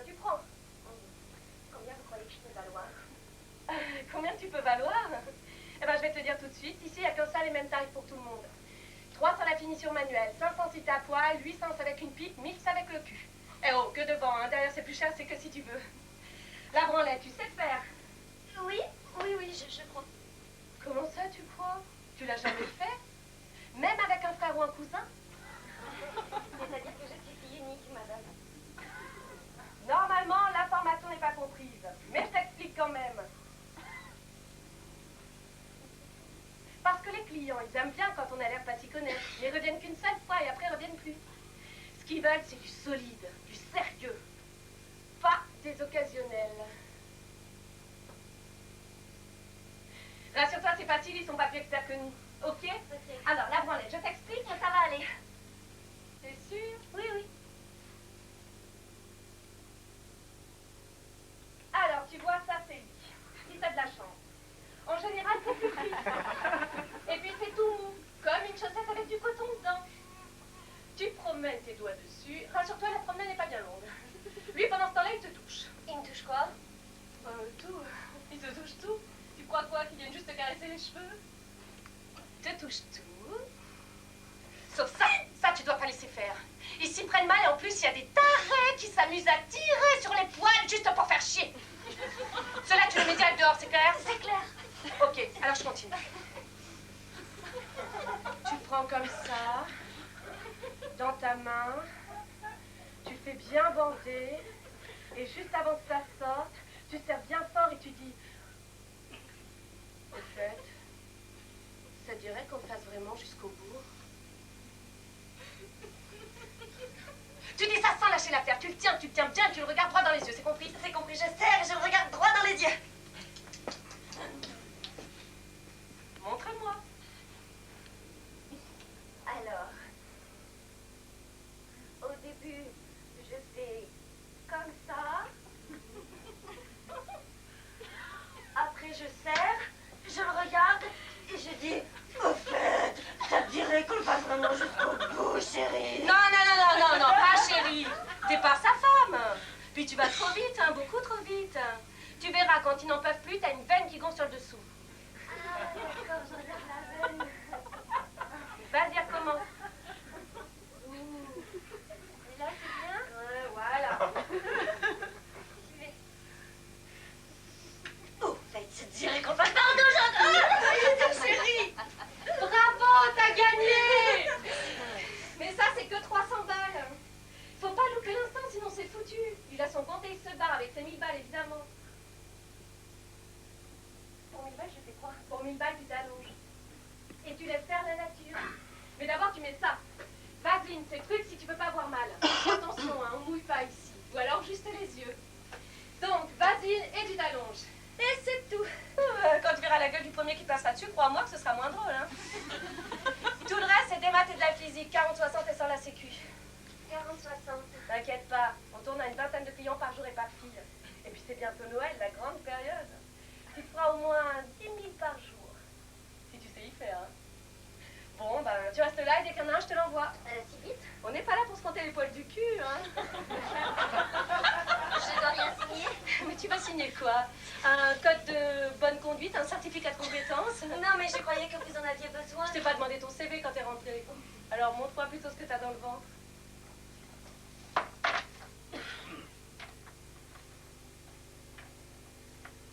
tu prends? Combien vous croyez que je peux valoir? Combien tu peux valoir? Eh ben, je vais te le dire tout de suite. Ici, il n'y a qu'un seul et même tarif pour tout le monde. 300 la finition manuelle, 500 si t'es à poil, 800 avec une pipe, 1000 avec le cul. Eh oh, que devant, hein. Derrière c'est plus cher, c'est que si tu veux. La branlette, tu sais faire? Oui, je crois. Comment ça, tu crois? Tu l'as jamais fait? Même avec un frère ou un cousin? C'est-à-dire que je suis fille unique, madame. Normalement, l'information n'est pas comprise. Mais je t'explique quand même. Parce que les clients, ils aiment bien quand on a l'air pas s'y connaître. Mais ils reviennent qu'une seule fois et après ils reviennent plus. Ce qu'ils veulent, c'est du solide, du sérieux. Pas des occasionnels. Rassure-toi, c'est facile, ils sont pas plus experts que nous. Ok? Alors, la branlette, je t'explique, ça va aller. T'es sûr? Oui. Alors, tu vois, ça c'est lui. Si t'as de la chance. En général, c'est plus petit. Et puis c'est tout mou, comme une chaussette avec du coton dedans. Tu promènes tes doigts dessus. Rassure-toi, la promenade n'est pas bien longue. Lui, pendant ce temps-là, il te touche. Il me touche quoi? Tout. Il te touche tout. Tu crois quoi, qu'il vienne juste te caresser les cheveux? Il te touche tout. Sauf ça, tu dois pas laisser faire. Ils s'y prennent mal et en plus, il y a des tarés qui s'amusent à tirer sur les poils juste pour faire chier. Cela, tu le mets direct dehors, c'est clair? C'est clair. Ok, alors je continue. Tu prends comme ça, dans ta main, tu fais bien bander, et juste avant que ça sorte, tu serres bien fort et tu dis... Au fait, ça dirait qu'on le fasse vraiment jusqu'au bout. Tu dis ça sans lâcher l'affaire, tu le tiens bien, tu le regardes droit dans les yeux, c'est compris? C'est compris, je serre et je le regarde droit dans les yeux. Montre-moi. Alors, au début, je fais comme ça. Après, je serre, je le regarde et je dis, au fait, ça te dirait qu'on le fasse vraiment jusqu'au bout, chérie. Non, pas chérie. T'es pas sa femme. Puis tu vas trop vite, hein, beaucoup trop vite. Tu verras, quand ils n'en peuvent plus, t'as une veine qui gonfle sur le dessous. Ah, d'accord, je regarde la veine. Vas-y, recommence. Et là, c'est bien? Ouais, voilà. Au fait, ça te dirait qu'on fasse pas en aujourd'hui. Chérie, bravo, t'as gagné. Mais ça, c'est que 300 balles. Faut pas louper l'instant, sinon c'est foutu. Il a son compte et il se barre avec ses 1000 balles, évidemment. Pour 1000 balles, je fais quoi? Pour 1000 balles, tu t'allonges. Et tu laisses faire la nature. Mais d'abord, tu mets ça. Vaseline, c'est le truc si tu veux pas avoir mal. Attention, hein, on mouille pas ici. Ou alors juste les yeux. Donc, vaseline et tu t'allonges. Et c'est tout. Quand tu verras la gueule du premier qui passera dessus, crois-moi que ce sera moins drôle. Hein. Tout le reste, c'est des maths et de la physique. 40-60 et sans la sécu. 40-60. T'inquiète pas, on tourne à une vingtaine de clients par jour et par fille. Et puis c'est bientôt Noël, la grande période. Tu feras au moins 10 000 par jour. Si tu sais y faire. Hein. Bon, ben, tu restes là et dès qu'il y en a un, je te l'envoie. Si vite? On n'est pas là pour se compter les poils du cul, hein. Je dois rien signer? Mais tu vas signer quoi? Un code de bonne conduite, un certificat de compétence? Non, mais je croyais que vous en aviez besoin. Je t'ai pas demandé ton CV quand t'es rentrée. Alors montre-moi plutôt ce que t'as dans le ventre.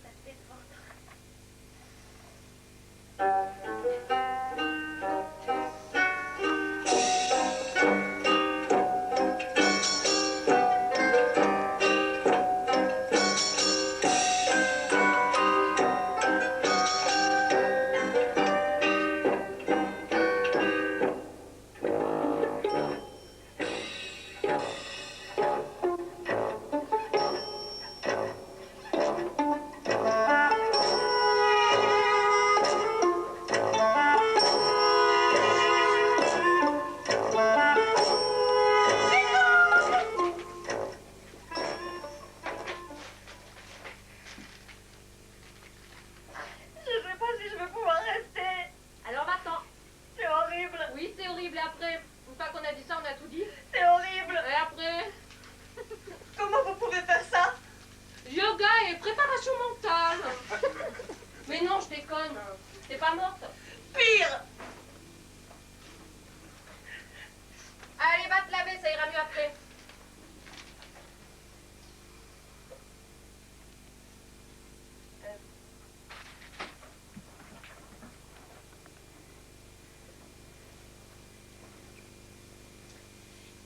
Ça fait le ventre. Comment vous pouvez faire ça? Yoga et préparation mentale. Mais non, je déconne. T'es pas morte. Pire! Allez, va te laver, ça ira mieux après.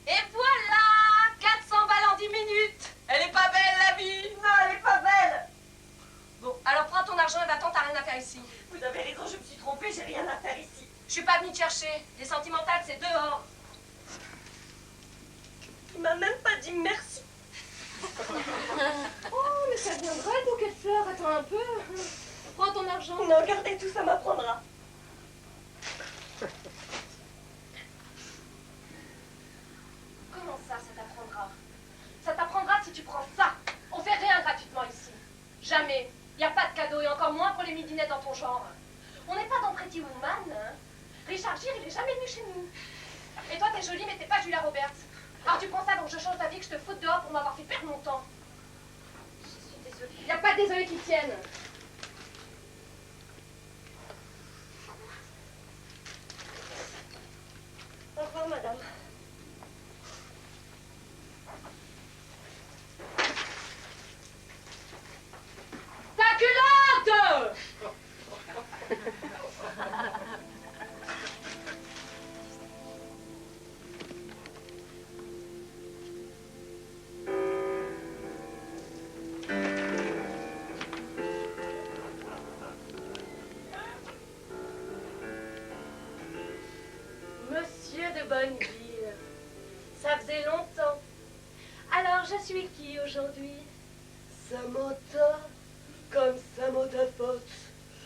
Et voilà, 400 balles en 10 minutes. Elle est pas belle, la vie. Non, elle est pas belle! Bon, alors prends ton argent et va-t'en, t'as rien à faire ici. Vous avez raison, je me suis trompée, j'ai rien à faire ici. Je suis pas venue te chercher. Les sentimentales, c'est dehors. Il m'a même pas dit merci. Oh, mais ça viendra, le bouquet de fleurs. Attends un peu. Prends ton argent. Non, gardez tout, ça m'apprendra. Comment ça t'apprendra? Ça t'apprendra si tu prends ça. On fait rien gratuitement ici. Jamais. Y a pas de cadeau et encore moins pour les midinettes dans ton genre. On n'est pas dans Pretty Woman, hein. Richard Gere, il est jamais venu chez nous. Et toi, t'es jolie, mais t'es pas Julia Roberts. Alors tu prends ça, donc je change d'avis, que je te foute dehors pour m'avoir fait perdre mon temps. Je suis désolée. Y a pas de désolé qui tienne. Au revoir, madame. Ta culotte! Monsieur de Bonneville, ça faisait longtemps. Alors, je suis qui aujourd'hui? Samantha, comme Samantha Fox.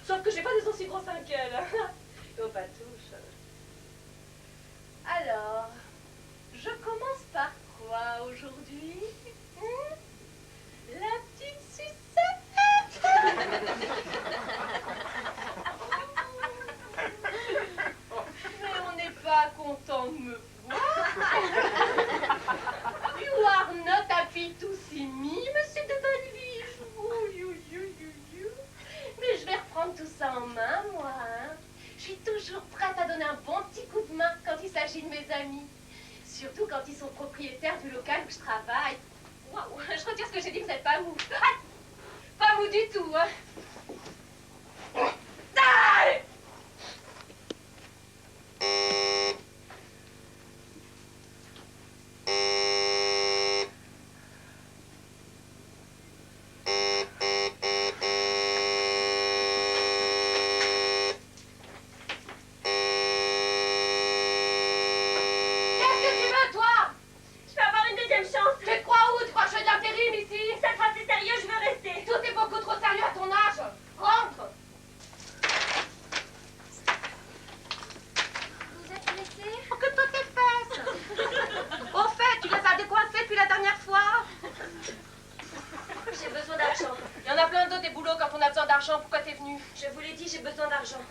Sauf que j'ai pas des aussi gros seins qu'elle. Et aux patouches. Alors, je commence par quoi aujourd'hui? La petite sucette. Mais on n'est pas content de me voir. You are not happy to see me, monsieur de Bonneville. Mais je vais reprendre tout ça en main, moi. Hein. Je suis toujours prête à donner un bon petit coup de main quand il s'agit de mes amis. Surtout quand ils sont propriétaires du local où je travaille. Waouh, je retire ce que j'ai dit, vous n'êtes pas mou. Ah, pas mou du tout, hein. Ah! Pourquoi t'es venue? Je vous l'ai dit, j'ai besoin d'argent.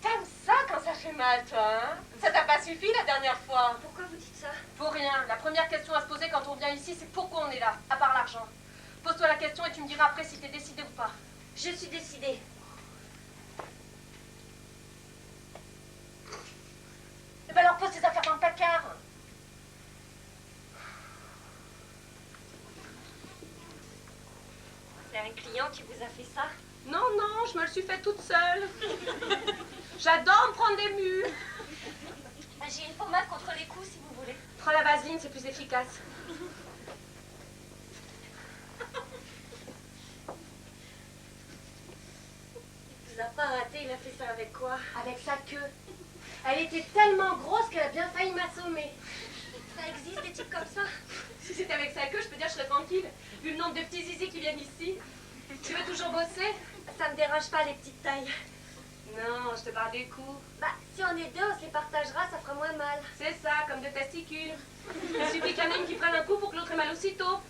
T'aimes ça quand ça fait mal, toi, hein? Ça t'a pas suffi la dernière fois? Pourquoi vous dites ça? Pour rien. La première question à se poser quand on vient ici, c'est pourquoi on est là, à part l'argent. Pose-toi la question et tu me diras après si t'es décidée ou pas. Je suis décidée. Eh ben alors pose tes affaires dans le placard. C'est un client qui vous a fait ça? Non, non, je me le suis fait toute seule. J'adore me prendre des murs. J'ai une pommade contre les coups si vous voulez. Prends la vaseline, c'est plus efficace. Il vous a pas raté, il a fait ça avec quoi? Avec sa queue. Elle était tellement grosse qu'elle a bien failli m'assommer. Ça existe des types comme ça? Si c'était avec sa queue, je peux dire que je serais tranquille. Vu le nombre de petits zizi qui viennent ici. Tu veux toujours bosser? Ça me dérange pas les petites tailles. Non, je te parle des coups. Bah, si on est deux, on se les partagera, ça fera moins mal. C'est ça, comme deux testicules. Il suffit qu'il y en ait une qui prenne un coup pour que l'autre ait mal aussitôt.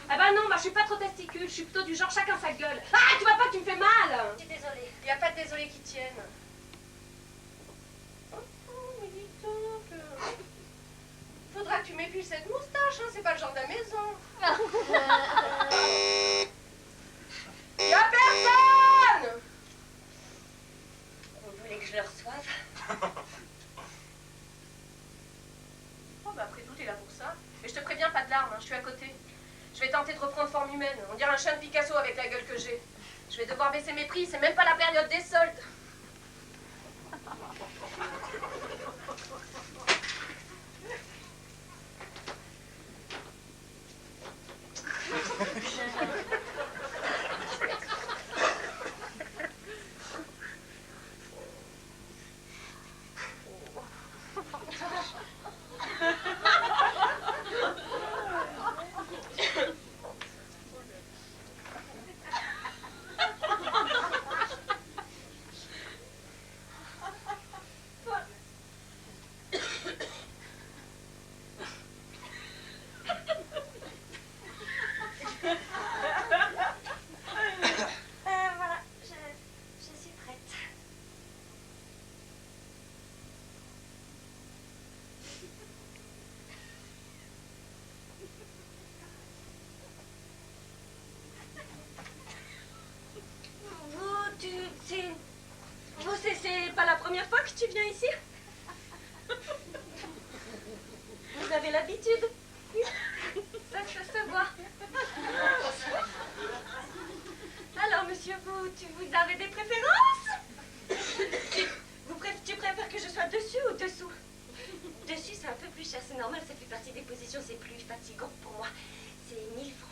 Ah bah non, bah je suis pas trop testicule, je suis plutôt du genre chacun sa gueule. Ah, tu vois pas que tu me fais mal? Je suis désolée. Il n'y a pas de désolé qui tienne. Oh, mais dis donc. Faudra que tu tu m'épiles cette moustache, hein, c'est pas le genre de la maison. Y'a personne! Vous voulez que je le reçoive? Oh bah après tout, t'es là pour ça. Mais je te préviens, pas de larmes, hein, je suis à côté. Je vais tenter de reprendre forme humaine. On dirait un chien de Picasso avec la gueule que j'ai. Je vais devoir baisser mes prix, c'est même pas la période des soldes. Voilà, je suis prête. C'est pas la première fois que tu viens ici? Vous avez l'habitude? Ça se voit. Alors, monsieur, vous avez des préférences? Tu préfères que je sois dessus ou dessous? Dessus, c'est un peu plus cher, c'est normal, ça fait partie des positions, c'est plus fatigant pour moi. C'est 1000 francs.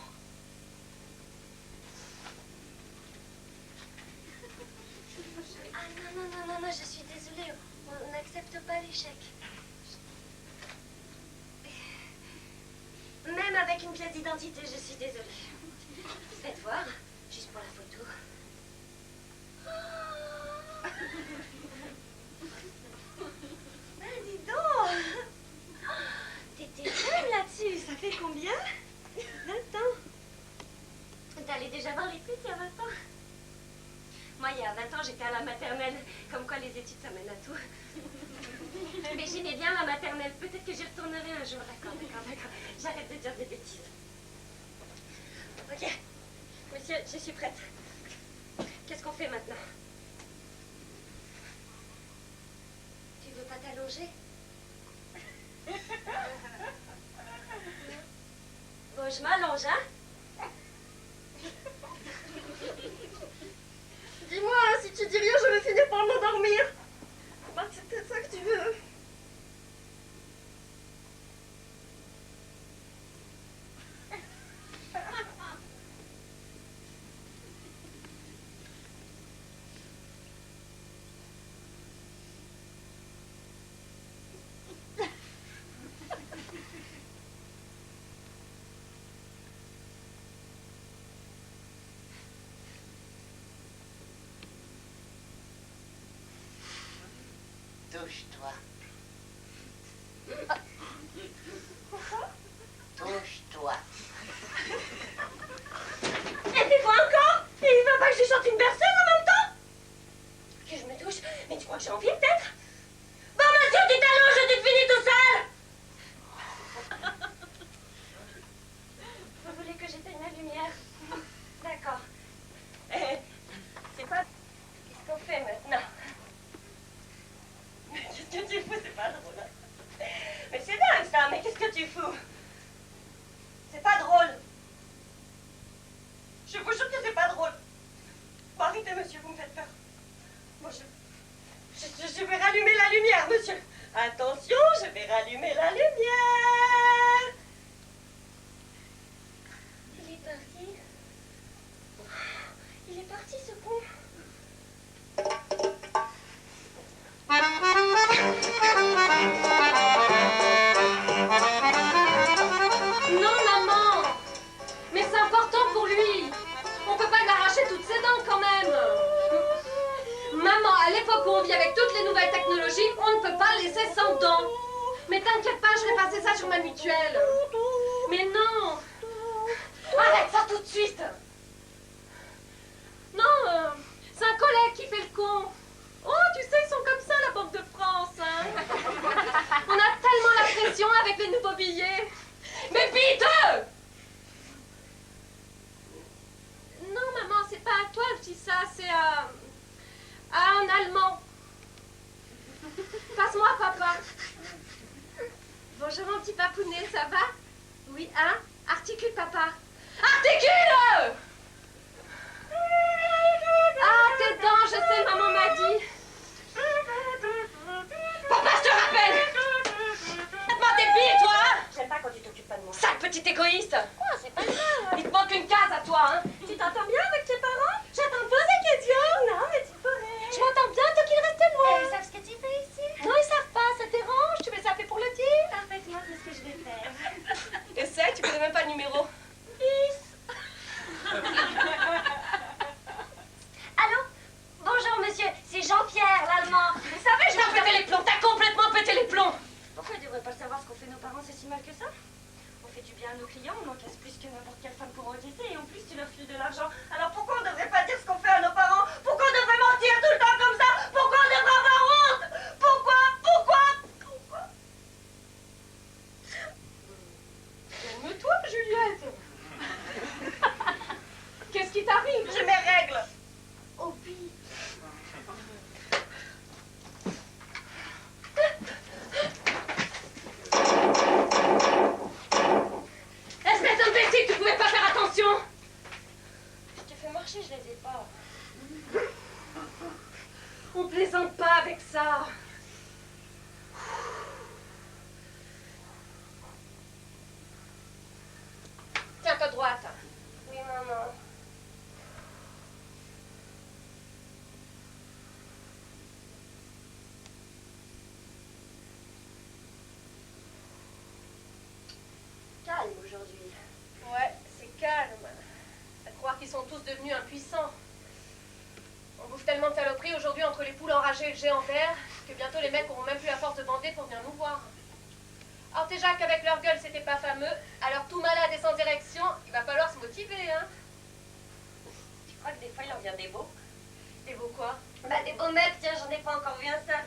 Ah non, je suis désolée, on n'accepte pas l'échec. Même avec une pièce d'identité, je suis désolée. Faites voir, juste pour la photo. Ah, dis donc! T'étais jeune là-dessus, ça fait combien? 20 ans. T'allais déjà voir les trucs il y a 20 ans? Moi, il y a 20 ans, j'étais à la maternelle. Comme quoi, les études, ça mène à tout. Mais j'aimais bien la maternelle. Peut-être que j'y retournerai un jour. D'accord. J'arrête de dire des bêtises. Ok. Monsieur, je suis prête. Qu'est-ce qu'on fait maintenant? Tu veux pas t'allonger? Bon, je m'allonge, hein? Dis-moi, si tu dis rien, je vais finir par m'endormir. Bah, c'est peut-être ça que tu veux. Touche-toi. Touche-toi. Et puis quoi encore? Et il va pas que je chante une berceuse en même temps? Que je me touche? Mais tu crois que j'ai envie peut-être? Bon monsieur, tu t'allonges, tu te finis tout seul. Vous voulez que j'éteigne la lumière? D'accord. C'est pas... Qu'est-ce qu'on fait maintenant? Mais qu'est-ce que tu fous? C'est pas drôle. Mais c'est dingue ça, mais qu'est-ce que tu fous? C'est pas drôle. Je vous jure que c'est pas drôle. Bon, arrêtez, monsieur, vous me faites peur. Bon, je vais rallumer la lumière, monsieur. Attention, je vais rallumer la lumière. Il est parti. Il est parti, ce con. Non, maman! Mais c'est important pour lui! On peut pas lui arracher toutes ses dents quand même! Maman, à l'époque où on vit avec toutes les nouvelles technologies, on ne peut pas laisser sans dents! Mais t'inquiète pas, je vais passer ça sur ma mutuelle! Mais non! Arrête ça tout de suite! Non, c'est un collègue qui fait le con! Oh, tu sais, ils sont comme ça, la Banque de France, hein. On a tellement la pression avec les nouveaux billets. Hein? Articule, papa. Articule! Ah, tes dents, je sais, maman m'a dit. Papa, je te rappelle! Faites-moi tes billes, toi, hein? J'aime pas quand tu t'occupes pas de moi. Sale petit égoïste! Quoi, c'est pas grave. Il te manque une case à toi, hein? Tu t'entends bien avec tes parents? J'attends pas la question. Non, mais tu pourrais. Je m'entends bien tant qu'il reste loin. Ils savent ce que tu fais ici? Non, ils savent pas, ça te dérange? Tu veux les appeler pour le dire? Parfaitement, c'est ce que je vais faire. Essaye, tu connais même pas le numéro. Allô? Bonjour, monsieur. C'est Jean-Pierre, l'Allemand. Vous savez, je vais péter les plombs. T'as complètement pété les plombs. Pourquoi ils devraient pas savoir ce qu'on fait nos parents, c'est si mal que ça? On fait du bien à nos clients, on encaisse plus que n'importe quelle femme pour encaisser, et en plus tu leur files de l'argent. Alors pourquoi on devrait pas dire ce qu'on fait à nos parents? Pourquoi on devrait mentir tout le temps comme ça? Pourquoi on devrait avoir honte? Pourquoi? Calme-toi, Juliette. Qu'est-ce qui t'arrive? J'ai mes règles. Oh oui. Espèce d'imbécile, tu pouvais pas faire attention. Je te fais marcher, je les ai pas. On plaisante pas avec ça. Tiens-toi droite. Oui, maman. Calme aujourd'hui. Ouais, c'est calme. À croire qu'ils sont tous devenus impuissants. On bouffe tellement de saloperies aujourd'hui entre les poules enragées et le géant vert que bientôt les mecs auront même plus la force de bander pour venir nous voir. Alors déjà qu'avec leur gueule c'était pas fameux, alors tout malade et sans érection, il va falloir se motiver, hein. Tu crois que des fois il en vient des beaux? Des beaux quoi? Bah des beaux mecs, tiens, j'en ai pas encore vu un seul.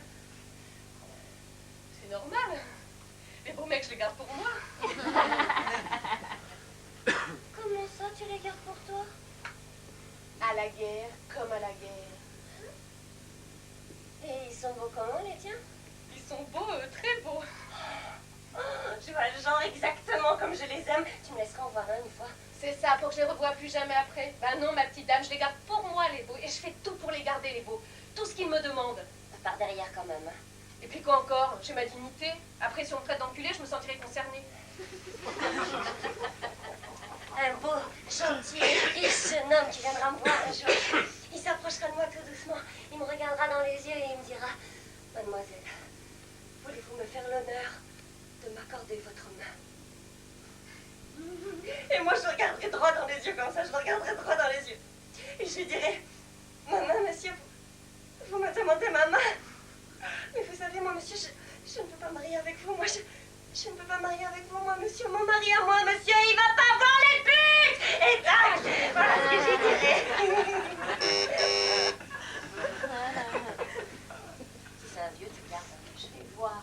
C'est normal. Les beaux mecs, je les garde pour moi. Comment ça, tu les gardes pour toi? À la guerre, comme à la guerre. Et ils sont beaux comment, les tiens? Ils sont beaux, très beaux. Oh, je vois le genre exactement comme je les aime. Tu me laisseras en voir un une fois. C'est ça, pour que je les revoie plus jamais après. Ben non, ma petite dame, je les garde pour moi, les beaux. Et je fais tout pour les garder, les beaux. Tout ce qu'ils me demandent. Par derrière quand même. Et puis quoi encore? J'ai ma dignité. Après, si on me traite d'enculé, je me sentirai concernée. Un beau, gentil, riche jeune homme qui viendra me voir un jour. Il s'approchera de moi tout doucement. Il me regardera dans les yeux et il me dira: Mademoiselle, voulez-vous me faire l'honneur de m'accorder votre main? Et moi, je le regarderai droit dans les yeux comme ça. Je le regarderai droit dans les yeux. Et je lui dirai: Ma main, monsieur, vous me demandez ma main. Mais vous savez, moi, monsieur, je ne peux pas marier avec vous. Moi, je ne peux pas marier avec vous, moi, monsieur. Mon mari à moi, monsieur, il va pas voir les putes. Et tac, voilà ce que j'y dirais. Si c'est un vieux, tu gardes. Je vais voir.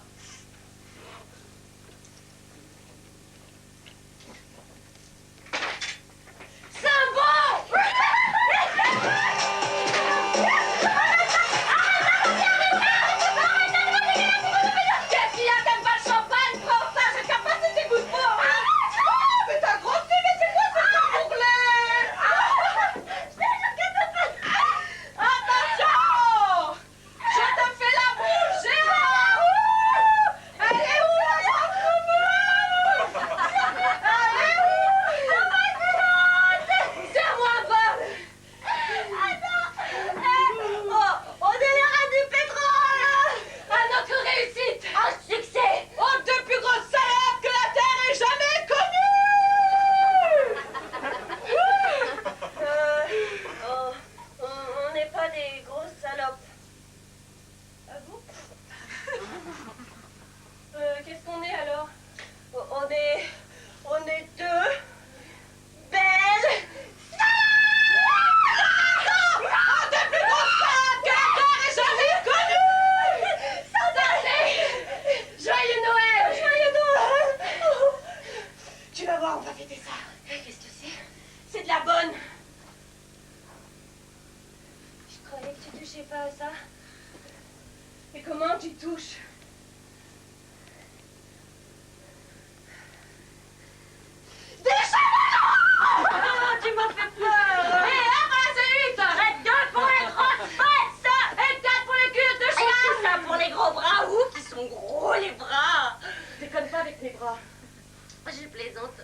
Je plaisante.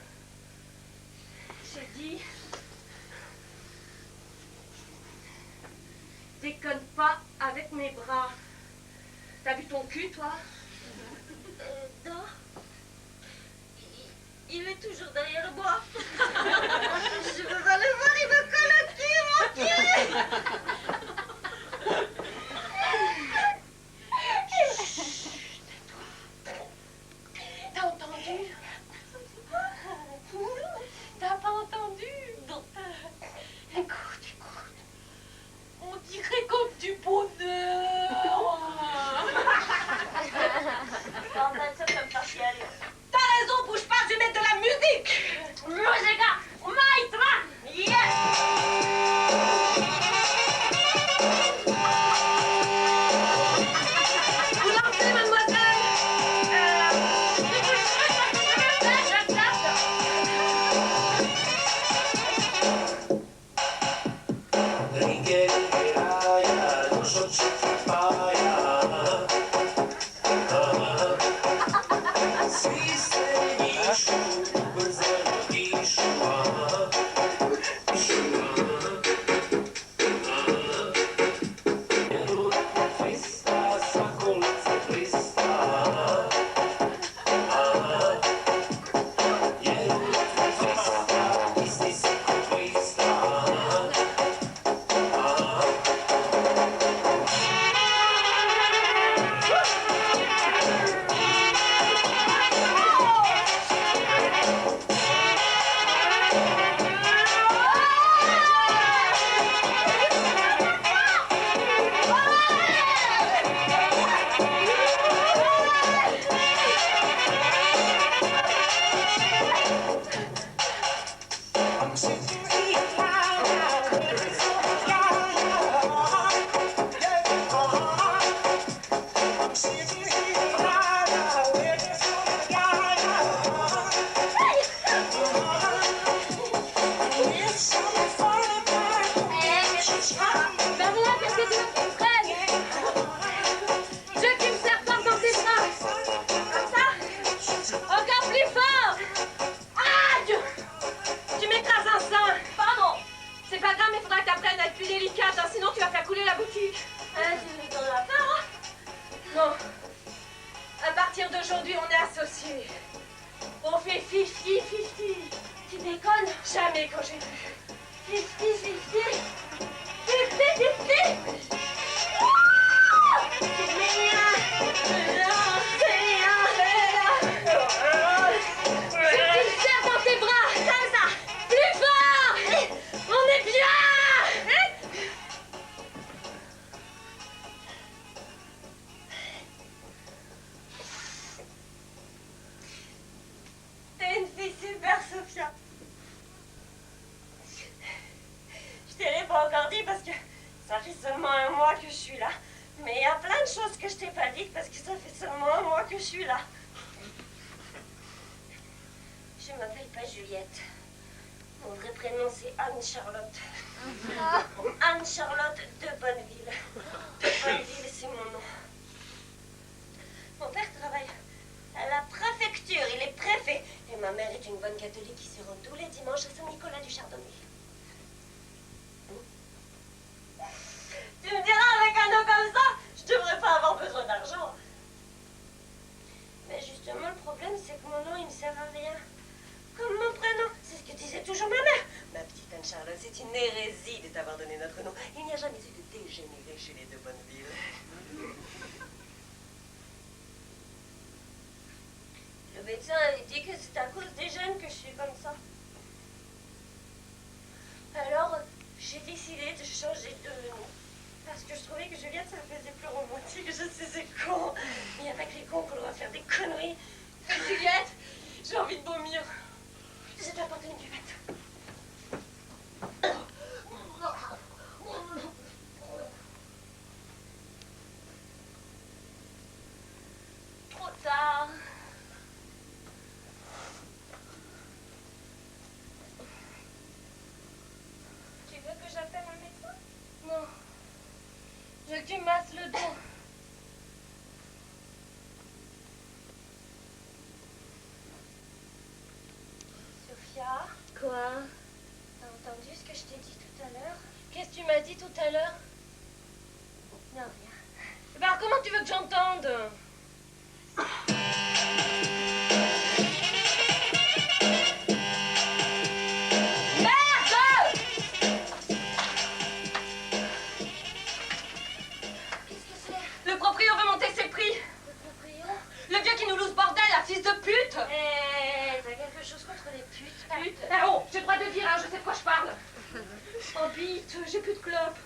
J'ai dit... Déconne pas avec mes bras. T'as vu ton cul, toi? Non. Il est toujours derrière moi. Je veux pas le voir, il me colle au cul, mon Dieu. T'as entendu? T'as pas entendu? Non. Écoute, écoute. On dirait comme du bonheur. T'as raison, bouge pas, je vais mettre de la musique. Música, maestra. Yes. Vous lancez, mademoiselle. On fait 50-50. Tu déconnes? Jamais quand j'ai vu. 50-50. 50-50. Parce que ça fait seulement un mois que je suis là. Mais il y a plein de choses que je t'ai pas dites parce que ça fait seulement un mois que je suis là. Je m'appelle pas Juliette. Mon vrai prénom c'est Anne-Charlotte. Anne-Charlotte de Bonneville. De Bonneville, c'est mon nom. Mon père travaille à la préfecture, il est préfet. Et ma mère est une bonne catholique qui se rend tous les dimanches à Saint-Nicolas du Chardonnay. Tu me diras, avec un nom comme ça, je devrais pas avoir besoin d'argent. Mais justement, le problème, c'est que mon nom, il ne sert à rien. Comme mon prénom, c'est ce que disait toujours ma mère. Ma petite Anne-Charlotte, c'est une hérésie de t'avoir donné notre nom. Il n'y a jamais eu de dégénéré chez les de Bonneville. Le médecin, il dit que c'est à cause des jeunes que je suis comme ça. Alors, j'ai décidé de changer de nom. Parce que je trouvais que Juliette, ça faisait plus romantique. Je sais, c'est con. Il n'y a pas que les cons qu'on doit faire des conneries. Juliette, j'ai envie de vomir. Je dois apporter une buvette. Trop tard. Tu veux que j'appelle un médecin? Non. Je veux que tu me masses le dos. Quoi? T'as entendu ce que je t'ai dit tout à l'heure? Qu'est-ce que tu m'as dit tout à l'heure? Non, rien. Ben alors comment tu veux que j'entende? Le proprio veut monter ses prix. Le proprio? Le vieux qui nous loue ce bordel, la fils de pute. Eh, t'as quelque chose contre les putes? Pute. Ah oh, j'ai le droit de dire, hein, je sais de quoi je parle. Oh bite, j'ai plus de clopes.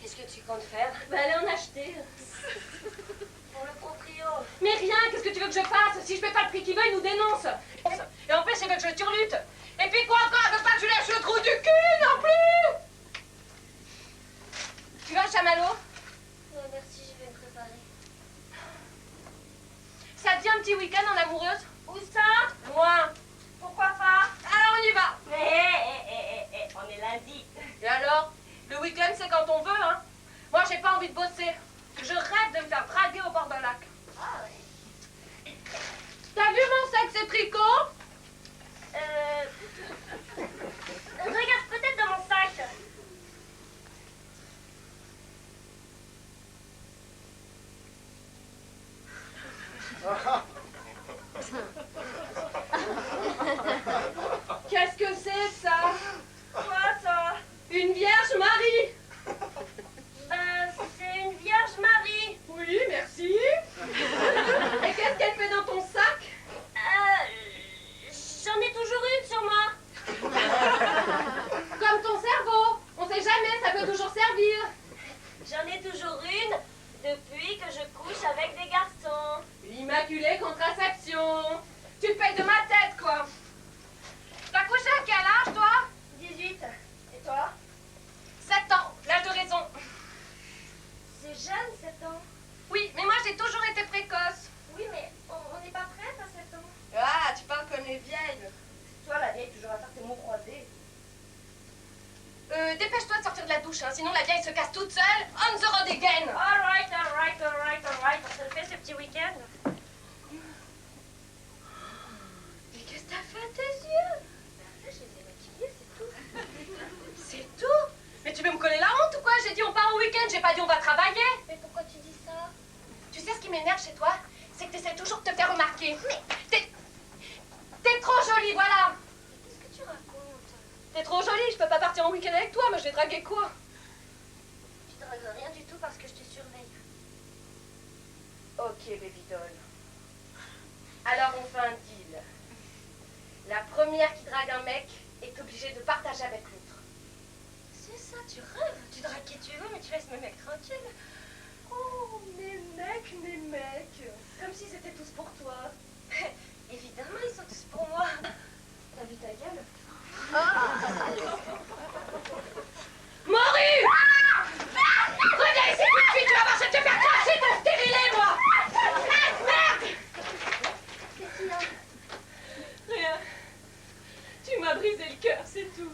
Qu'est-ce que tu comptes faire? Bah allez en acheter. Pour le proprio. Mais rien, qu'est-ce que tu veux que je fasse? Si je fais pas le prix qu'il veut, il nous dénonce. Et en plus, il veut que je turlute. Et puis quoi encore? Elle veut pas que je lâche le trou du cul non plus. Tu veux un chamallow? Ouais, merci, je vais me préparer. Ça te dit un petit week-end en amoureuse? Où ça? Loin. Pourquoi pas? Alors on y va. On est lundi. Et alors? Le week-end, c'est quand on veut, hein. Moi, j'ai pas envie de bosser. Je rêve de me faire draguer au bord d'un lac. Ah ouais. T'as vu mon sac, c'est tricot? Regarde peut-être dans mon sac. Qu'est-ce que c'est, ça? Quoi ça? Une Vierge Marie. C'est une Vierge Marie. Oui, merci. Et qu'est-ce qu'elle fait dans ton sac? J'en ai toujours une sur moi. Comme ton cerveau. On sait jamais, ça peut toujours servir. J'en ai toujours une depuis que je couche avec des garçons. L'immaculée contraception. Tu te payes de ma tête, quoi. T'as couché à quel âge, toi? 18. Et toi? 7 ans, l'âge de raison. C'est jeune, 7 ans. Oui, mais moi, j'ai toujours été précoce. Oui, mais on n'est pas prête à 7 ans. Ah, tu parles comme les vieilles. Toi, la vieille, toujours à faire tes mots croisés. Dépêche-toi de sortir de la douche, hein, sinon la vieille se casse toute seule. On the road again. All right. On se le fait ce petit week-end. Mais qu'est-ce que t'as fait à tes yeux? Je les ai maquillés, c'est tout. C'est tout? Mais tu veux me coller la honte ou quoi? J'ai dit on part au week-end, j'ai pas dit on va travailler. Mais pourquoi tu dis ça? Tu sais ce qui m'énerve chez toi? C'est que t'essaies toujours de te faire remarquer. Mais t'es trop jolie, voilà. Qu'est-ce que tu racontes? T'es trop jolie, je peux pas partir en week-end avec toi, mais je vais draguer quoi? Tu dragues rien du tout parce que je te surveille. Ok, baby doll. Alors on fait un deal. La première qui drague un mec est obligée de partager avec l'autre. C'est ça, tu rêves. Tu dragues qui tu veux, mais tu laisses mes mecs tranquilles. Oh, mes mecs. Comme si c'était tous pour toi. Évidemment, ils sont tous pour moi. T'as vu ta gueule? Maurice! Reviens ici tout de suite, tu vas voir, je vais te faire cracher ton stérilet, moi! Merde! Qu'est-ce qu'il y a? Rien. Tu m'as brisé le cœur, c'est tout.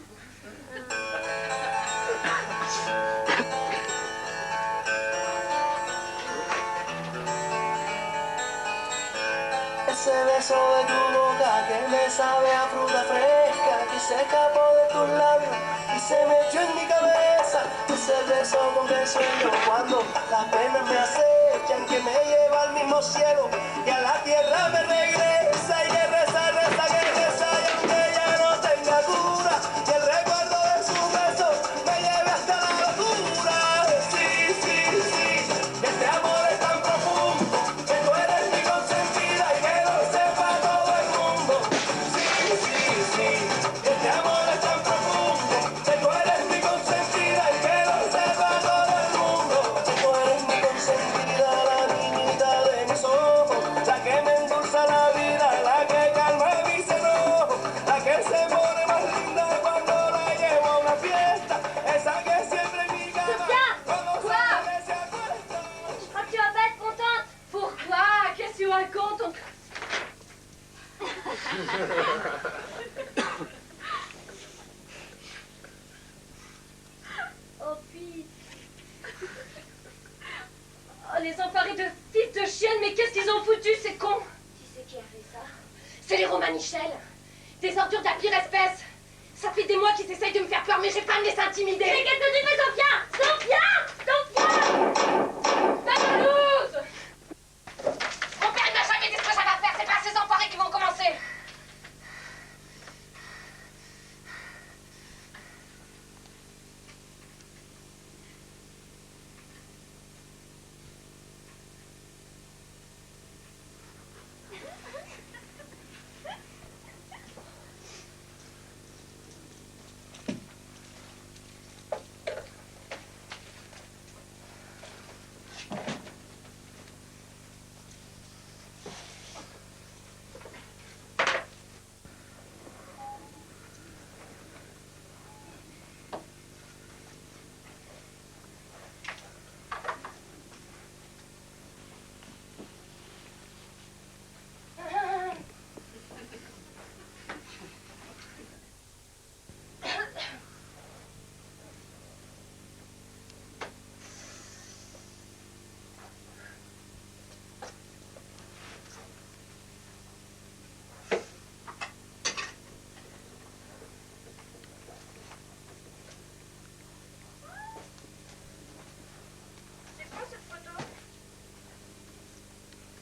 Ese beso de tu boca que me sabe a fruta fresca, que se escapó de tus labios y se metió en mi cabeza. Ese beso con que sueño cuando las penas me acechan, que me lleva al mismo cielo y a la tierra me regresa. Y que reza, y aunque ya no tenga cura, y el recuerdo de su beso me lleve hasta la locura. Sí, que este amor es tan profundo, que tú eres mi consentida y que lo sepa todo el mundo. Sí, que este amor es tan profundo, que tú eres mi consentida y que lo sepa todo el mundo. Que tú eres mi consentida, la niñita de mis ojos, la que me endulza la vida, la que calma mis enojos, la que se pone más linda cuando la llevo a una fiesta, esa que siempre en mi cama, cuando Quoi? sale se acuesta. Je crois que tu vas pas être contente. Pourquoi? Qu'est-ce que tu racontes? Oh, puis... Oh, les enfoirés de fils de chienne, mais qu'est-ce qu'ils ont foutu, ces cons? Qui c'est qui a fait ça? C'est les Romanichels. Des ordures de la pire espèce. Ça fait des mois qu'ils essayent de me faire peur, mais j'ai pas à me laisser intimider. Mais qu'est-ce que tu fais, Sophia? Sophia! La jalouse! Mon père, il m'a jamais dit ce que j'avais à faire. C'est pas ces enfoirés qui vont commencer.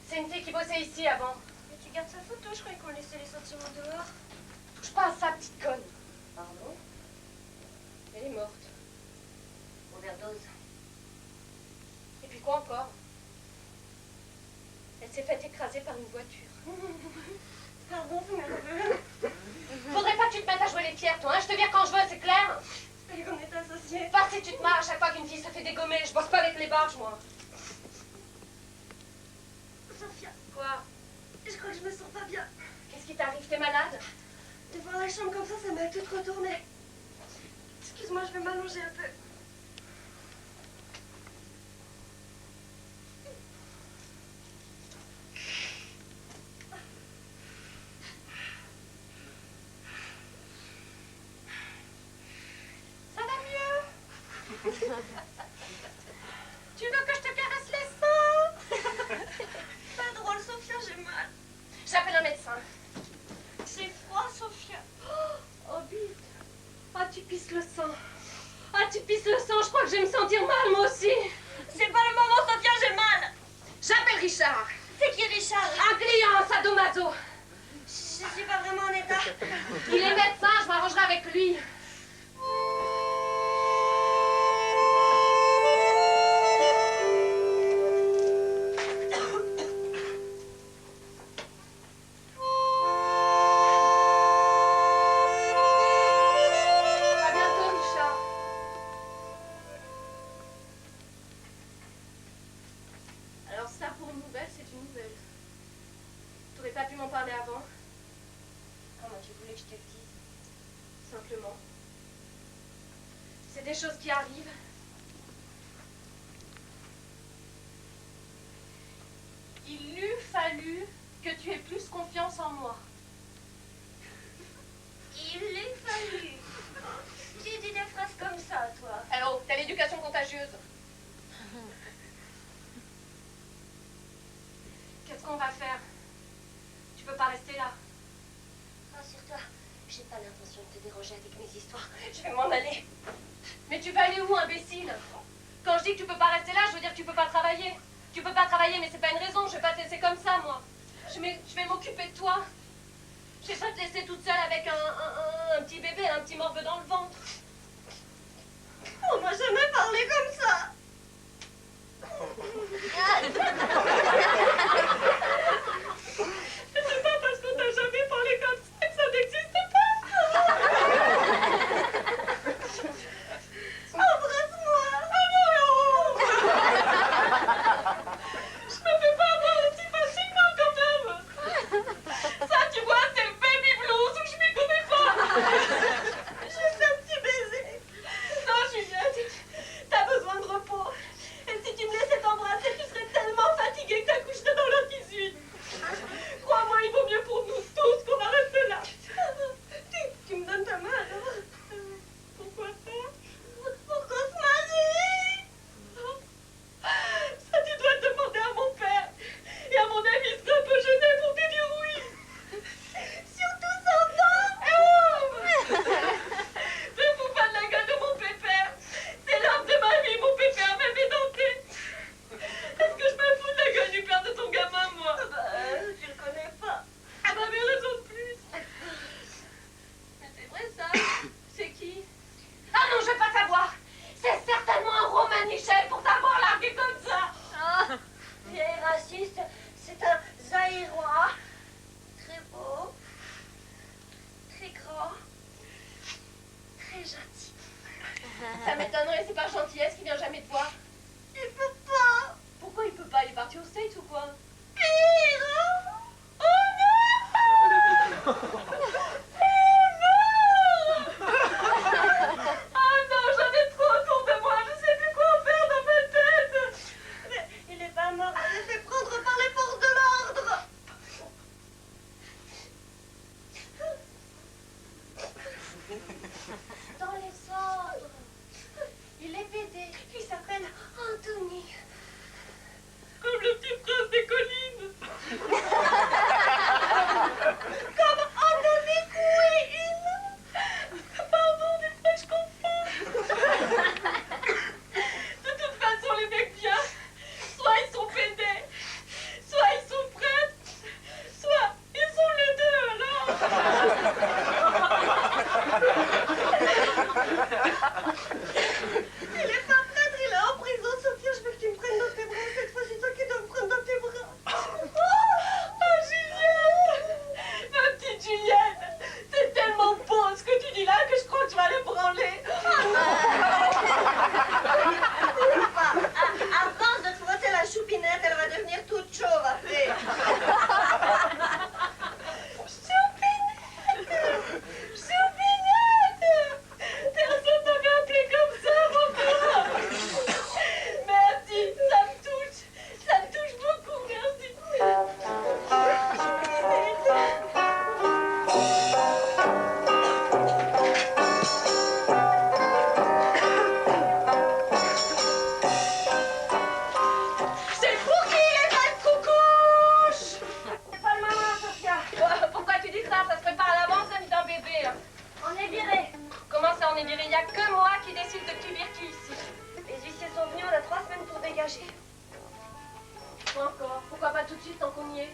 C'est une fille qui bossait ici avant. Mais tu gardes sa photo, je croyais qu'on laissait les sentiments dehors. Touche pas à ça, petite conne. Pardon? Elle est morte. Overdose. Et puis quoi encore? Elle s'est faite écraser par une voiture. Pardon, c'est nerveux. Faudrait pas que tu te mettes à jouer les pierres, toi, hein. Je te vire quand je veux, c'est clair? Je croyais qu'on était associés. Pas si tu te marres à chaque fois qu'une fille se fait dégommer. Je bosse pas avec les barges, moi. Sophia, Quoi? je crois que je me sens pas bien. Qu'est-ce qui t'arrive? T'es malade? De voir la chambre comme ça m'a toute retournée. Excuse-moi, je vais m'allonger un peu. Ça va mieux? Tu veux que je te caresse les seins? Pas drôle, Sophia, j'ai mal. J'appelle un médecin. J'ai froid, Sophia. Oh, bite. Ah, tu pisses le sang. Ah, tu pisses le sang. Je crois que je vais me sentir mal, moi aussi. C'est pas le moment, Sophia, j'ai mal. J'appelle Richard. C'est qui, Richard? Un client, sadomaso. Je suis pas vraiment en état. Il est médecin, je m'arrangerai avec lui. À bientôt, Richard. Alors ça, pour une nouvelle, c'est une nouvelle. T'aurais pas pu m'en parler avant? Comment tu voulais que je te le dise? Simplement. C'est des choses qui arrivent. Il eût fallu que tu aies plus confiance en moi. Il eût fallu. Tu dis des phrases comme ça, toi. Alors, t'as l'éducation contagieuse. Qu'est-ce qu'on va faire? Tu peux pas rester là. Rassure-toi, j'ai pas l'intention de te déranger avec mes histoires. Je vais m'en aller. Mais tu vas aller où, imbécile? Quand je dis que tu peux pas rester là, je veux dire que tu peux pas travailler. Tu peux pas travailler, mais c'est pas une raison. Je vais pas te laisser comme ça, moi. Je vais m'occuper de toi. Je vais pas te laisser toute seule avec un petit bébé, un petit morveux dans le ventre. On m'a jamais parlé comme ça. C'est pas parce qu'on t'a jamais parlé comme ça que ça n'existe pas. Embrasse-moi. Je me fais pas avoir aussi facilement quand même. Ça, tu vois, c'est le baby blues où je m'y connais pas. Juste un petit baiser. Non, Juliette, t'as besoin de repos. Et si tu me laissais t'embrasser, tu serais tellement fatiguée Denis, c'est un Zaïrois. Très beau, très grand, très gentil. Ça m'étonnerait, c'est par gentillesse qu'il vient jamais te voir. Il peut pas. Pourquoi il peut pas? Il est parti au States ou quoi? Pire. Oh non. Ah non, j'en ai trop autour de moi, je sais plus quoi faire dans ma tête. Mais il est pas mort, il s'est fait prendre par les forces de l'ordre. Dans les ordres. Il est pédé. Il s'appelle Anthony. Comme le petit prince des collines. Comme Anthony Quinn. Pardon, des fois je confonds. De toute façon, les mecs bien, soit ils sont pédés, soit ils sont prêtres, soit ils sont les deux alors. Il est pas prêtre, il est en prison. Sophia, je veux que tu me prennes dans tes bras. Cette fois, c'est toi qui dois me prendre dans tes bras. Oh, Juliette! Ma petite Juliette! C'est tellement beau ce que tu dis là que je crois que je vais aller branler. À force de te frotter la choupinette, elle va devenir toute chauve après. Choupinette! Personne t'avait appelé comme ça, mon gars! Merci, ça me touche beaucoup, merci. C'est pour qui les vaches coucouches? C'est pas le moment, Sophia. Pourquoi tu dis ça? Ça se prépare à l'avance, la vie d'un bébé. On est viré. Comment ça, on est viré? Il n'y a que moi qui décide de qui vire qui ici. Les huissiers sont venus, on a 3 semaines pour dégager. Pas encore. Pourquoi pas tout de suite tant qu'on y est?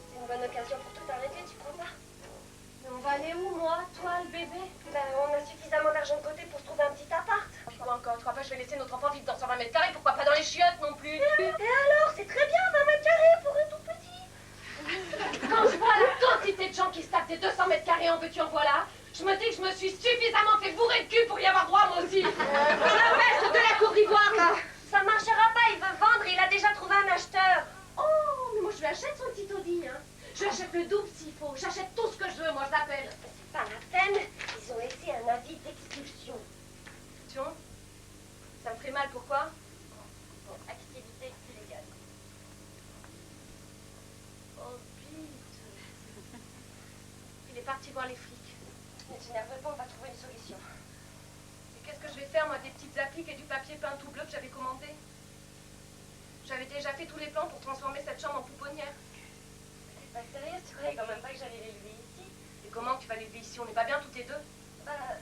C'est une bonne occasion pour tout arrêter, tu crois pas? Mais on va aller où, moi? Toi, le bébé? Ben, on a suffisamment d'argent de côté pour se trouver un petit appart. Puis quoi encore? Tu crois pas que je vais laisser notre enfant vivre dans 120 mètres carrés? Pourquoi pas dans les chiottes non plus? Et alors, c'est très bien, 20 mètres carrés pour un tout petit. Quand je vois la quantité de gens qui se tapent des 200 mètres carrés en veux-tu en voilà, je me dis que je me suis suffisamment fait bourrer de cul pour y avoir droit moi aussi. La peste de la Cour d'Ivoire, là. Ça marchera pas, il veut vendre, il a déjà trouvé un acheteur. Oh, mais moi je lui achète son petit Audi, hein. Je lui achète le double s'il faut. J'achète tout ce que je veux, moi je l'appelle. C'est pas la peine, ils ont laissé un avis d'expulsion. Tu vois? Ça me ferait mal, pourquoi? Pour activité illégale. Oh, bite. Il est parti voir les flics. Ne t'énerve pas, on va trouver une solution. Et qu'est-ce que je vais faire, moi, des petites appliques et du papier peint tout bleu que j'avais commandé? J'avais déjà fait tous les plans pour transformer cette chambre en pouponnière. T'es pas sérieuse, tu croyais quand même pas que j'allais l'élever ici? Et comment tu vas l'élever ici? On n'est pas bien toutes les deux? Bah,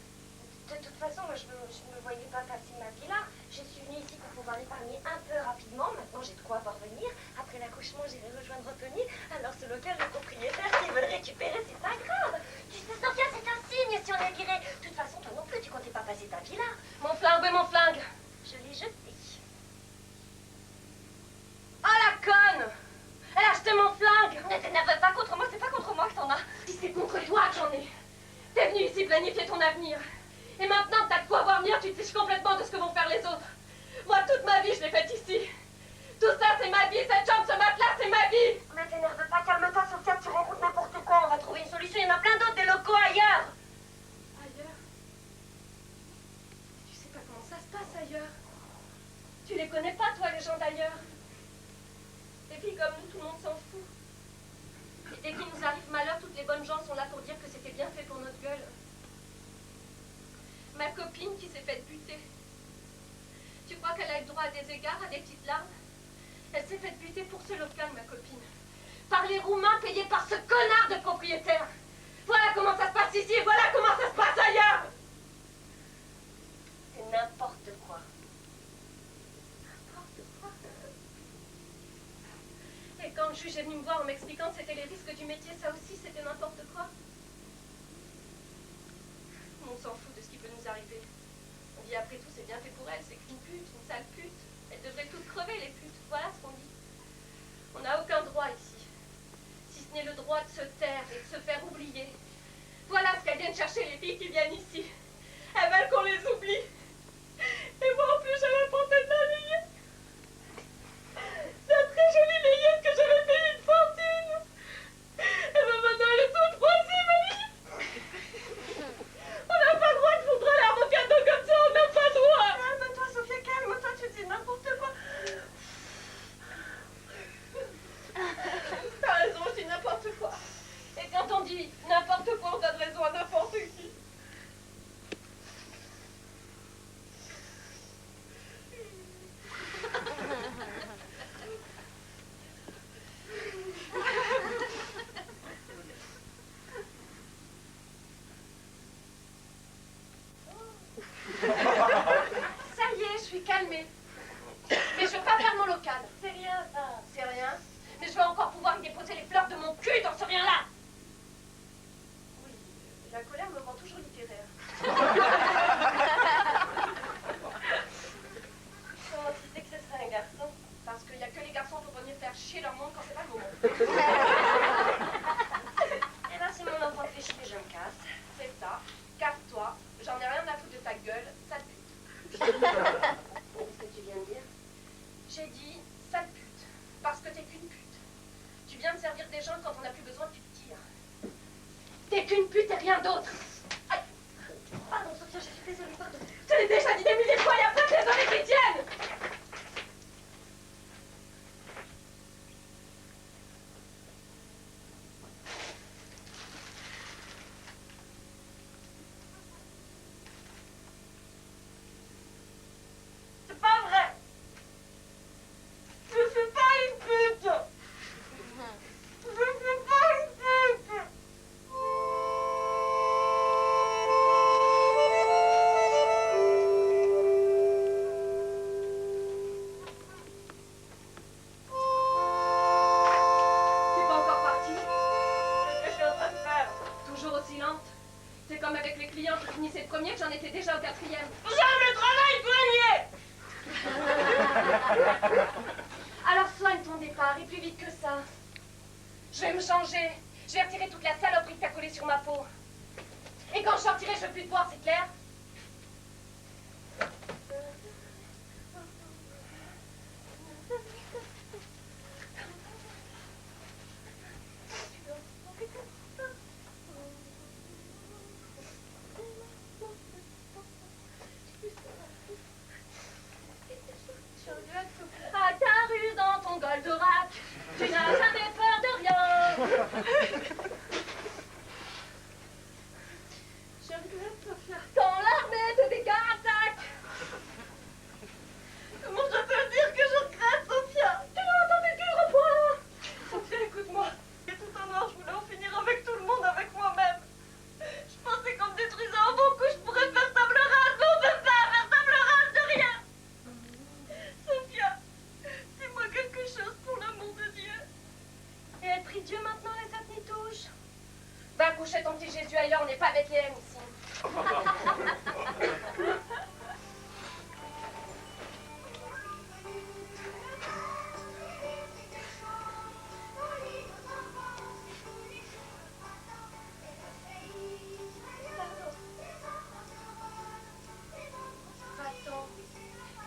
de toute façon, moi je me voyais pas passer ma vie là. Je suis venue ici pour pouvoir épargner un peu rapidement. Maintenant j'ai de quoi parvenir. Après l'accouchement, j'irai rejoindre Anthony. Alors ce local, le propriétaire, s'il veut le récupérer, c'est pas grave. Tu sais, Sophia, c'est un signe si on est viré. De toute façon, toi non plus, tu comptais pas passer ta vie là. Mon flingue, oui, mon flingue! Je l'ai jeté. Oh la conne! Elle a acheté mon flingue! Ne t'énerve pas contre moi, c'est pas contre moi que t'en as. Si c'est contre toi que j'en ai! T'es venu ici planifier ton avenir. Et maintenant que t'as de quoi voir venir, tu te fiches complètement de ce que vont faire les autres. Moi, toute ma vie, je l'ai faite ici. Tout ça, c'est ma vie. Cette chambre, ce matelas, c'est ma vie. Ne t'énerve pas, calme-toi, Sophia, tu rencontres n'importe quoi. On va trouver une solution, il y en a plein d'autres, des locaux ailleurs. Ailleurs? Tu sais pas comment ça se passe ailleurs. Tu les connais pas, toi, les gens d'ailleurs. Les filles comme nous, tout le monde s'en fout. Et dès qu'il nous arrive malheur, toutes les bonnes gens sont là pour dire que c'était bien fait pour notre gueule. Ma copine qui s'est faite buter. Tu crois qu'elle a eu le droit à des égards, à des petites larmes? Elle s'est faite buter pour ce local, ma copine. Par les Roumains payés par ce connard de propriétaire. Voilà comment ça se passe ici et voilà comment ça se passe ailleurs. C'est n'importe quoi. N'importe quoi. Et quand le juge est venu me voir en m'expliquant que c'était les risques du métier, ça aussi c'était n'importe quoi. On s'en fout de ce qui peut nous arriver. On dit après tout, c'est bien fait pour elle, c'est qu'une pute, une sale pute. Elles devraient toutes crever, les putes. Voilà ce qu'on dit. On n'a aucun droit ici. Si ce n'est le droit de se taire et de se faire oublier. Voilà ce qu'elles viennent chercher, les filles qui viennent ici. Elles veulent qu'on les oublie. Et moi en plus, j'avais pensé de la layette. La très jolie layette que j'avais payée une fortune. Et ben maintenant, elle est toute froissée, ma layette. On n'a pas le droit de foutre l'herbe au cadeau comme ça, on n'a pas le droit. Calme-toi, Sophia, calme-toi, tu dis n'importe quoi. T'as raison, je dis n'importe quoi. Et quand on dit n'importe quoi, on donne raison à n'importe qui. Ça y est, je suis calmée. Mais je veux pas faire mon local. C'est rien, ça. C'est rien. Mais je veux encore pouvoir y déposer les fleurs de mon cul dans ce rien-là. Oui, la colère me rend toujours littéraire. Comment tu sais que ce serait un garçon? Parce qu'il n'y a que les garçons pour venir faire chier leur monde quand c'est pas le moment. Eh ben, si mon enfant fait chier, je me casse. C'est ça. Casse-toi. J'en ai rien à foutre de ta gueule, sale pute. Qu'est-ce que tu viens de dire? J'ai dit sale pute. Parce que t'es qu'une pute. Tu viens de servir des gens quand on n'a plus besoin que tu te tires. T'es qu'une pute et rien d'autre. Aïe. Pardon, Sophia, je suis désolée, pardon. Je te l'ai déjà dit des milliers de fois, il y a pas de raisons qui tiennent. C'est pas vrai. Je suis pas une pute. Je suis pas une pute. T'es pas encore parti. Qu'est-ce que je suis en train de faire? Toujours aussi lente. C'est comme avec les clients qui finissaient le premier que j'en étais déjà au quatrième. J'aime le travail douanier. Alors soigne ton départ et plus vite que ça. Je vais me changer. Je vais retirer toute la saloperie que t'as collée sur ma peau. Et quand je sortirai, je veux plus te voir, c'est clair? À ta rue dans ton Goldorak, tu n'as jamais peur de rien. Je regrette, Sophia. Quand l'armée de dégâts attaque. Comment je peux dire que je regrette, Sophia? Tu l'as entendu que je reprends. Sophia, écoute-moi. Et tout en noir, je voulais en finir avec tout le monde, avec moi-même. Je pensais qu'en me détruisant en beaucoup, je pourrais faire table rase, mais on peut pas faire table rase de rien. Sophia, dis-moi quelque chose pour l'amour de Dieu. Et elle prie Dieu maintenant et ça t'y touche. Va coucher ton petit Jésus ailleurs, on n'est pas Bethléem ici. Va-t'en.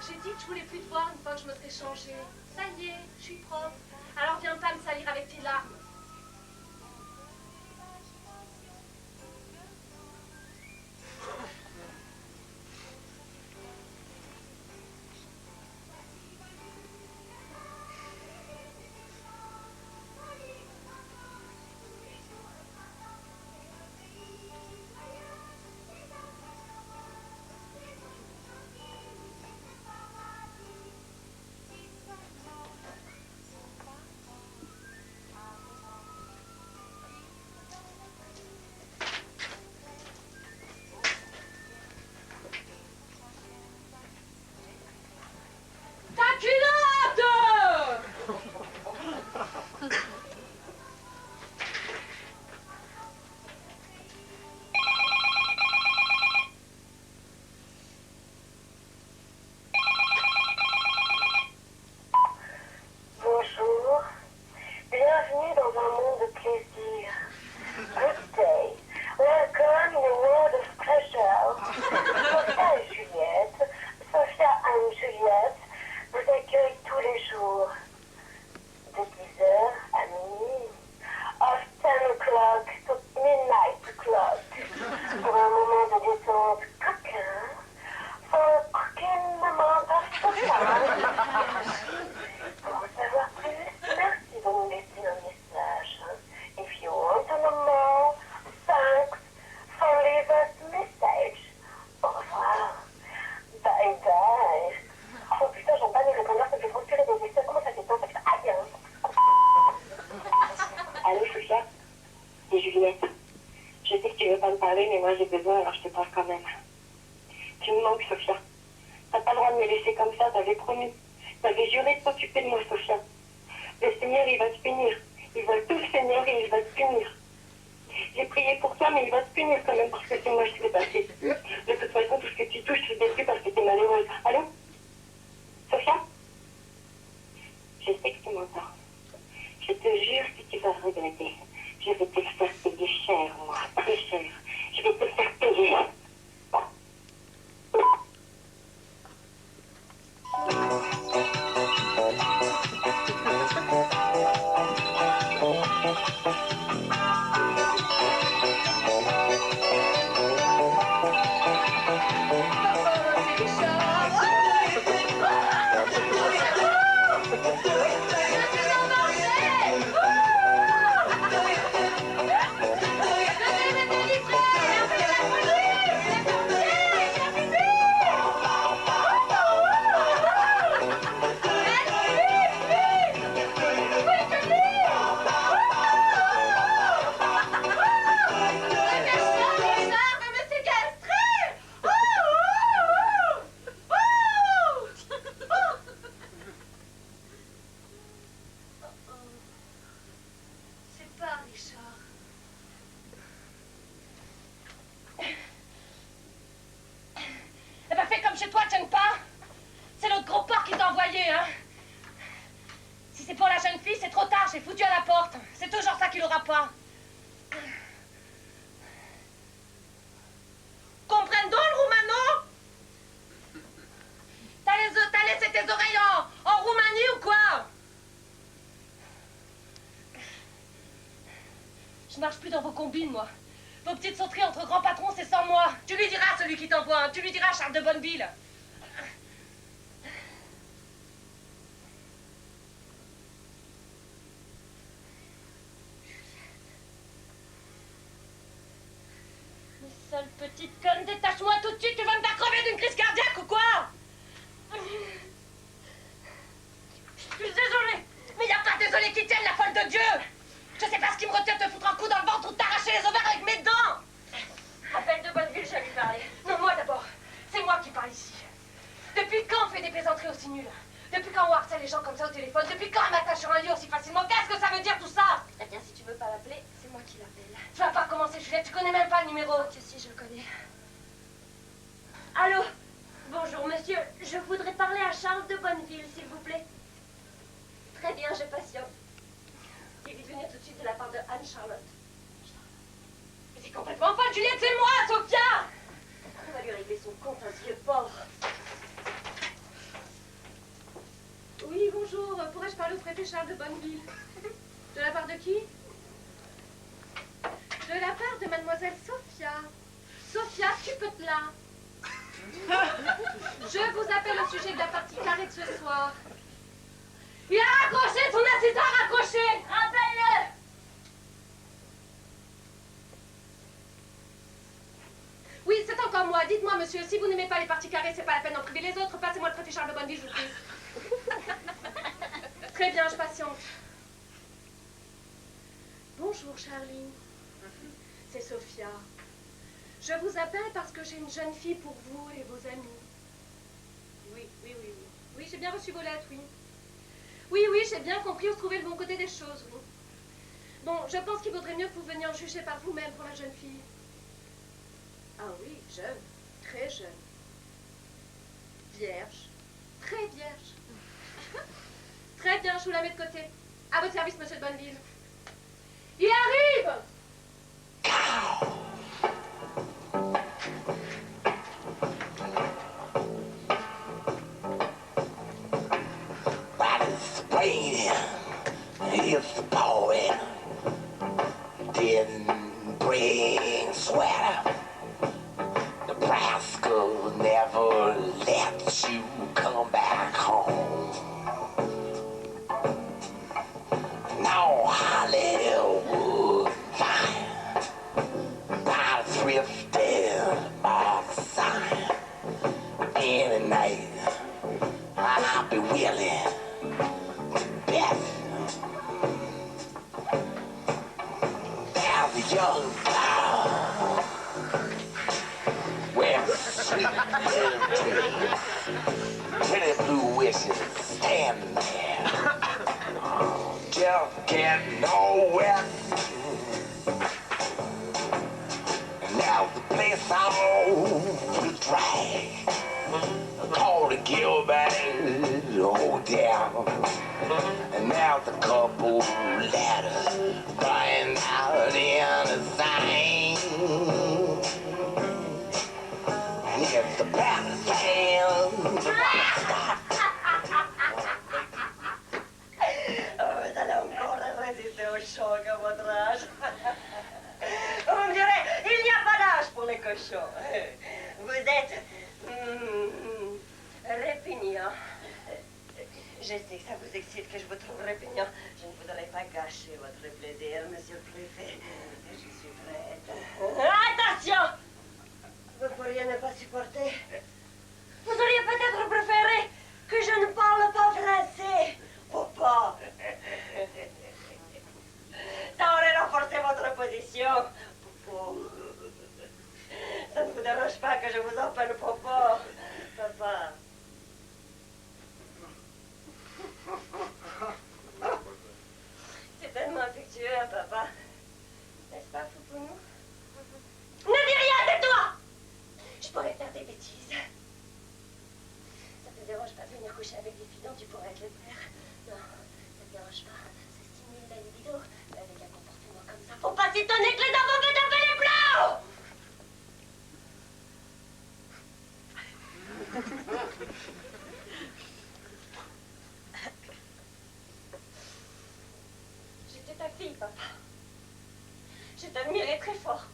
J'ai dit que je voulais plus te voir une fois que je me serais changée. Ça y est, je suis propre. Alors viens pas me salir avec tes larmes. parler, mais moi j'ai besoin, alors je te parle quand même. Tu me manques, Sophia. T'as pas le droit de me laisser comme ça, t'avais promis. T'avais juré de t'occuper de moi, Sophia. Le Seigneur, il va te punir. Il va tout le Seigneur et il va te punir. J'ai prié pour toi, mais il va te punir quand même parce que c'est moi je t'ai passé. De toute façon, tout ce que tu touches, tu détruis parce que t'es malheureuse. Allô? Sophia? Je sais que tu m'entends. Je te jure que tu vas regretter. Je vais te faire payer cher, moi. Très cher. Je vais te faire payer. Je marche plus dans vos combines, moi. Vos petites sauteries entre grands patrons, c'est sans moi. Tu lui diras, celui qui t'envoie, hein. Tu lui diras, Charles de Bonneville. Mais sale petite conne, détache-moi tout de suite, tu vas me faire crever d'une crise cardiaque ou quoi? Je suis désolée, mais il n'y a pas désolé qui tienne, la folle de Dieu. Je sais pas ce qui me retient de te foutre un coup dans le ventre ou de t'arracher les ovaires avec mes dents. Appel de Bonneville, je vais lui parler. Non, moi d'abord. C'est moi qui parle ici. Depuis quand on fait des plaisanteries aussi nulles? Depuis quand on harcèle les gens comme ça au téléphone? Depuis quand on m'attache sur un lit aussi facilement? Qu'est-ce que ça veut dire tout ça? Eh bien, si tu veux pas l'appeler, c'est moi qui l'appelle. Tu vas pas recommencer, Juliette, tu connais même pas le numéro. Oh, que si, je le connais. Allô? Bonjour, monsieur. Je voudrais parler à Charles de Bonneville, s'il vous plaît. Très bien, je patiente. Il vite venir tout de suite de la part de Anne-Charlotte. Mais c'est complètement folle, Juliette, c'est moi, Sophia! On va lui régler son compte, un vieux porc. Oui, bonjour. Pourrais-je parler au préfet Charles de Bonneville? De la part de qui? De la part de mademoiselle Sophia. Sophia, tu peux te là. Je vous appelle au sujet de la partie carrée de ce soir. Il a raccroché, son assistant a raccroché. Rappelle-le. Oui, c'est encore moi. Dites-moi, monsieur, si vous n'aimez pas les parties carrées, c'est pas la peine d'en priver les autres. Passez-moi le préfet Charles de Bonneville, je vous prie. Très bien, je patiente. Bonjour, Charlie. C'est Sophia. Je vous appelle parce que j'ai une jeune fille pour vous et vos amis. Oui. Oui, j'ai bien reçu vos lettres, oui. Oui, j'ai bien compris où se trouvait le bon côté des choses, oui. Bon, je pense qu'il vaudrait mieux que vous veniez en juger par vous-même pour la jeune fille. Ah oui, jeune, très jeune. Vierge, très vierge. Très bien, je vous la mets de côté. À votre service, monsieur de Bonneville. Il arrive! It's pouring, didn't bring sweater. Nebraska never let you come back home. No Hollywood fine, by thrifting outside. Any night I'll be willing to bet. Young girl wishes standing there. Just getting nowhere. And now the place I'm on the drag. Called the Gilbert Hotel. And now the couple ladders flying out in the thing. And it's the best band. Vous allez encore résister au choc à votre âge. Vous me direz, il n'y a pas d'âge pour les cochons. Vous êtes répugnant. Je sais que ça vous excite, que je vous trouve répugnant. Je ne voudrais pas gâcher votre plaisir, monsieur le préfet. Je suis prête. Attention! Vous pourriez ne pas supporter. Vous auriez peut-être préféré que je ne parle pas français. Papa. Ça aurait renforcé votre position. Papa. Ça ne vous dérange pas que je vous appelle papa. Papa. C'est tellement affectueux, hein, papa. N'est-ce pas, Foupounou? Ne dis rien, tais-toi! Je pourrais faire des bêtises. Ça te dérange pas de venir coucher avec des filles dont tu pourrais être le père? Non, ça te dérange pas. Ça stimule la libido. Mais avec un comportement comme ça, faut pas s'étonner que les enfants me tapent les plombs! J'étais ta fille, papa. Je t'admirais très fort.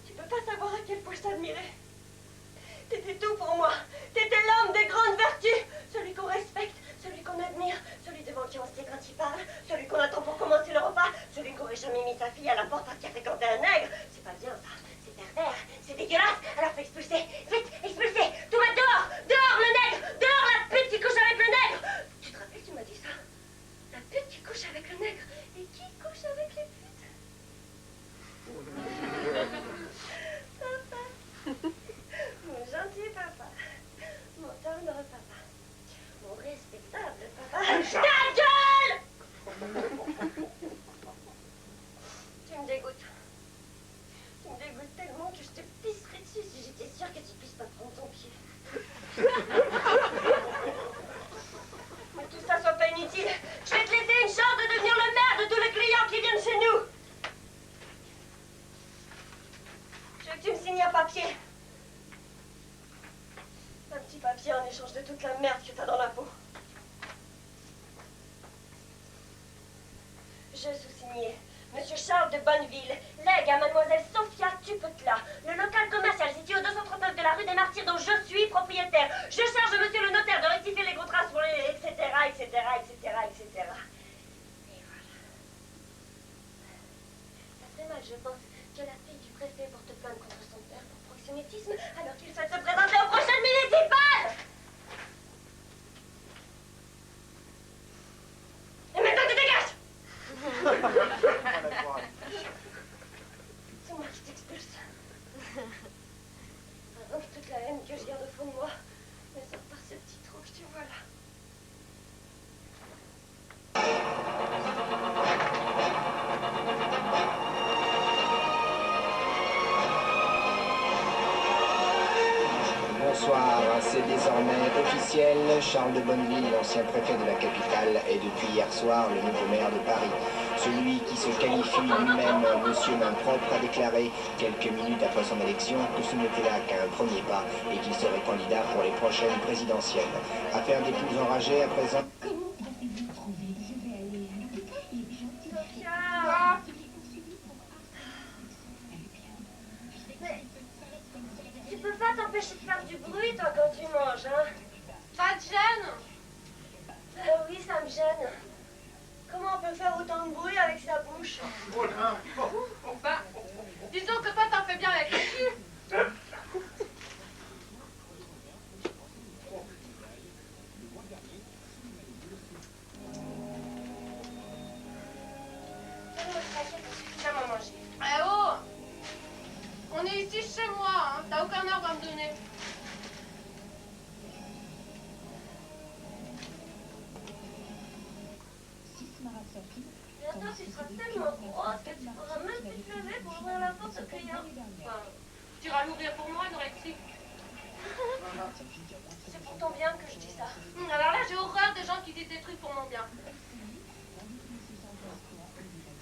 Tu peux pas savoir à quel point je t'admirais. T'étais tout pour moi. T'étais l'homme des grandes vertus. Celui qu'on respecte, celui qu'on admire, celui devant qui on se tait quand il parle, celui qu'on attend pour commencer le repas, celui qui n'aurait jamais mis sa fille à la porte parce qu'il a fréquenté un nègre. C'est pas bien, ça. C'est pervers. C'est dégueulasse. Alors faut expulser. Vite, expulser. Tout va dehors. Dehors, le nègre. Dehors, la pute qui couche avec le nègre. Tu te rappelles, tu m'as dit ça? La pute qui couche avec le nègre. Et qui couche avec les putes? Papa. Mon gentil papa. Mon tendre papa. Mon respectable papa. Ta gueule! Tu me dégoûtes. Tu me dégoûtes tellement que je te pisserais dessus si j'étais sûre que tu puisses pas prendre ton pied. Mais tout ça soit pas inutile. Je vais te laisser une chance de devenir le maire de tous les clients qui viennent chez nous. Je veux que tu me signes un papier. Un petit papier en échange de toute la merde que t'as dans la peau. Je sous-signais Monsieur Charles de Bonneville, lègue à Mademoiselle Sophia Tupetla, le local commercial situé au 239 de la rue des Martyrs dont je suis propriétaire. Je charge Monsieur le notaire de rectifier les contrats sur les etc., etc., etc., etc. Et voilà. Ça serait mal, je pense, que la fille du préfet porte plainte contre son père pour proxénétisme alors qu'il souhaite se présenter aux prochaines municipales. Et maintenant tu dégages. C'est moi qui t'expulse. Avant que toute la haine que je garde au fond de moi ne sorte par ce petit trou que tu vois là. Bonsoir, c'est désormais officiel. Charles de Bonneville, l'ancien préfet de la capitale, est depuis hier soir le nouveau maire de Paris. Celui qui se qualifie lui-même Monsieur Main Propre a déclaré quelques minutes après son élection que ce n'était là qu'un premier pas et qu'il serait candidat pour les prochaines présidentielles. Affaire d'épouse enragée à présent. Tu peux pas t'empêcher de faire du bruit, toi, quand tu manges, hein? Ça te gêne? Oui, ça me gêne. Comment on peut faire autant de bruit avec sa bouche? Bah, disons que toi, t'en fais bien avec le cul. Suffisamment mangé. Eh oh! On est ici chez moi, hein. T'as aucun ordre à me donner. Bientôt, tu seras tellement grosse que tu pourras même plus te lever pour ouvrir la porte au client. Enfin, tu iras l'ouvrir pour moi, Anorexie. C'est pour ton bien que je dis ça. Alors là, j'ai horreur des gens qui disent des trucs pour mon bien.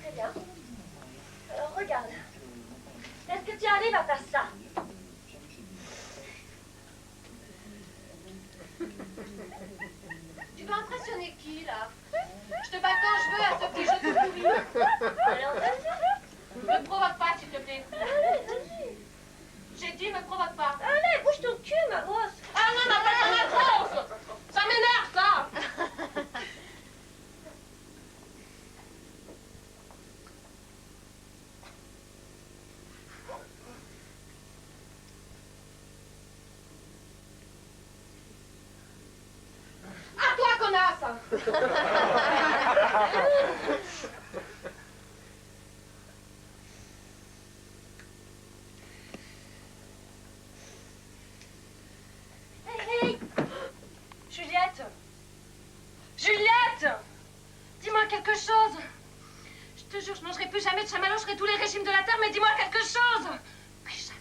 Très bien. Alors regarde. Est-ce que tu arrives à faire ça? Tu veux impressionner qui, là? Je te bats quand je veux à ce petit jeu tout pourri. Alors vas-y. Ne me provoque pas, s'il te plaît. Allez, vas-y. J'ai dit, me provoque pas. Allez, bouge ton cul, ma grosse. Ah non, non, pas ton grosse. Ça m'énerve, ça. À toi, connasse. Hey, Juliette. Juliette. Dis-moi quelque chose. Je te jure, je mangerai plus jamais de chamallow, je ferai tous les régimes de la terre, mais dis-moi quelque chose. Je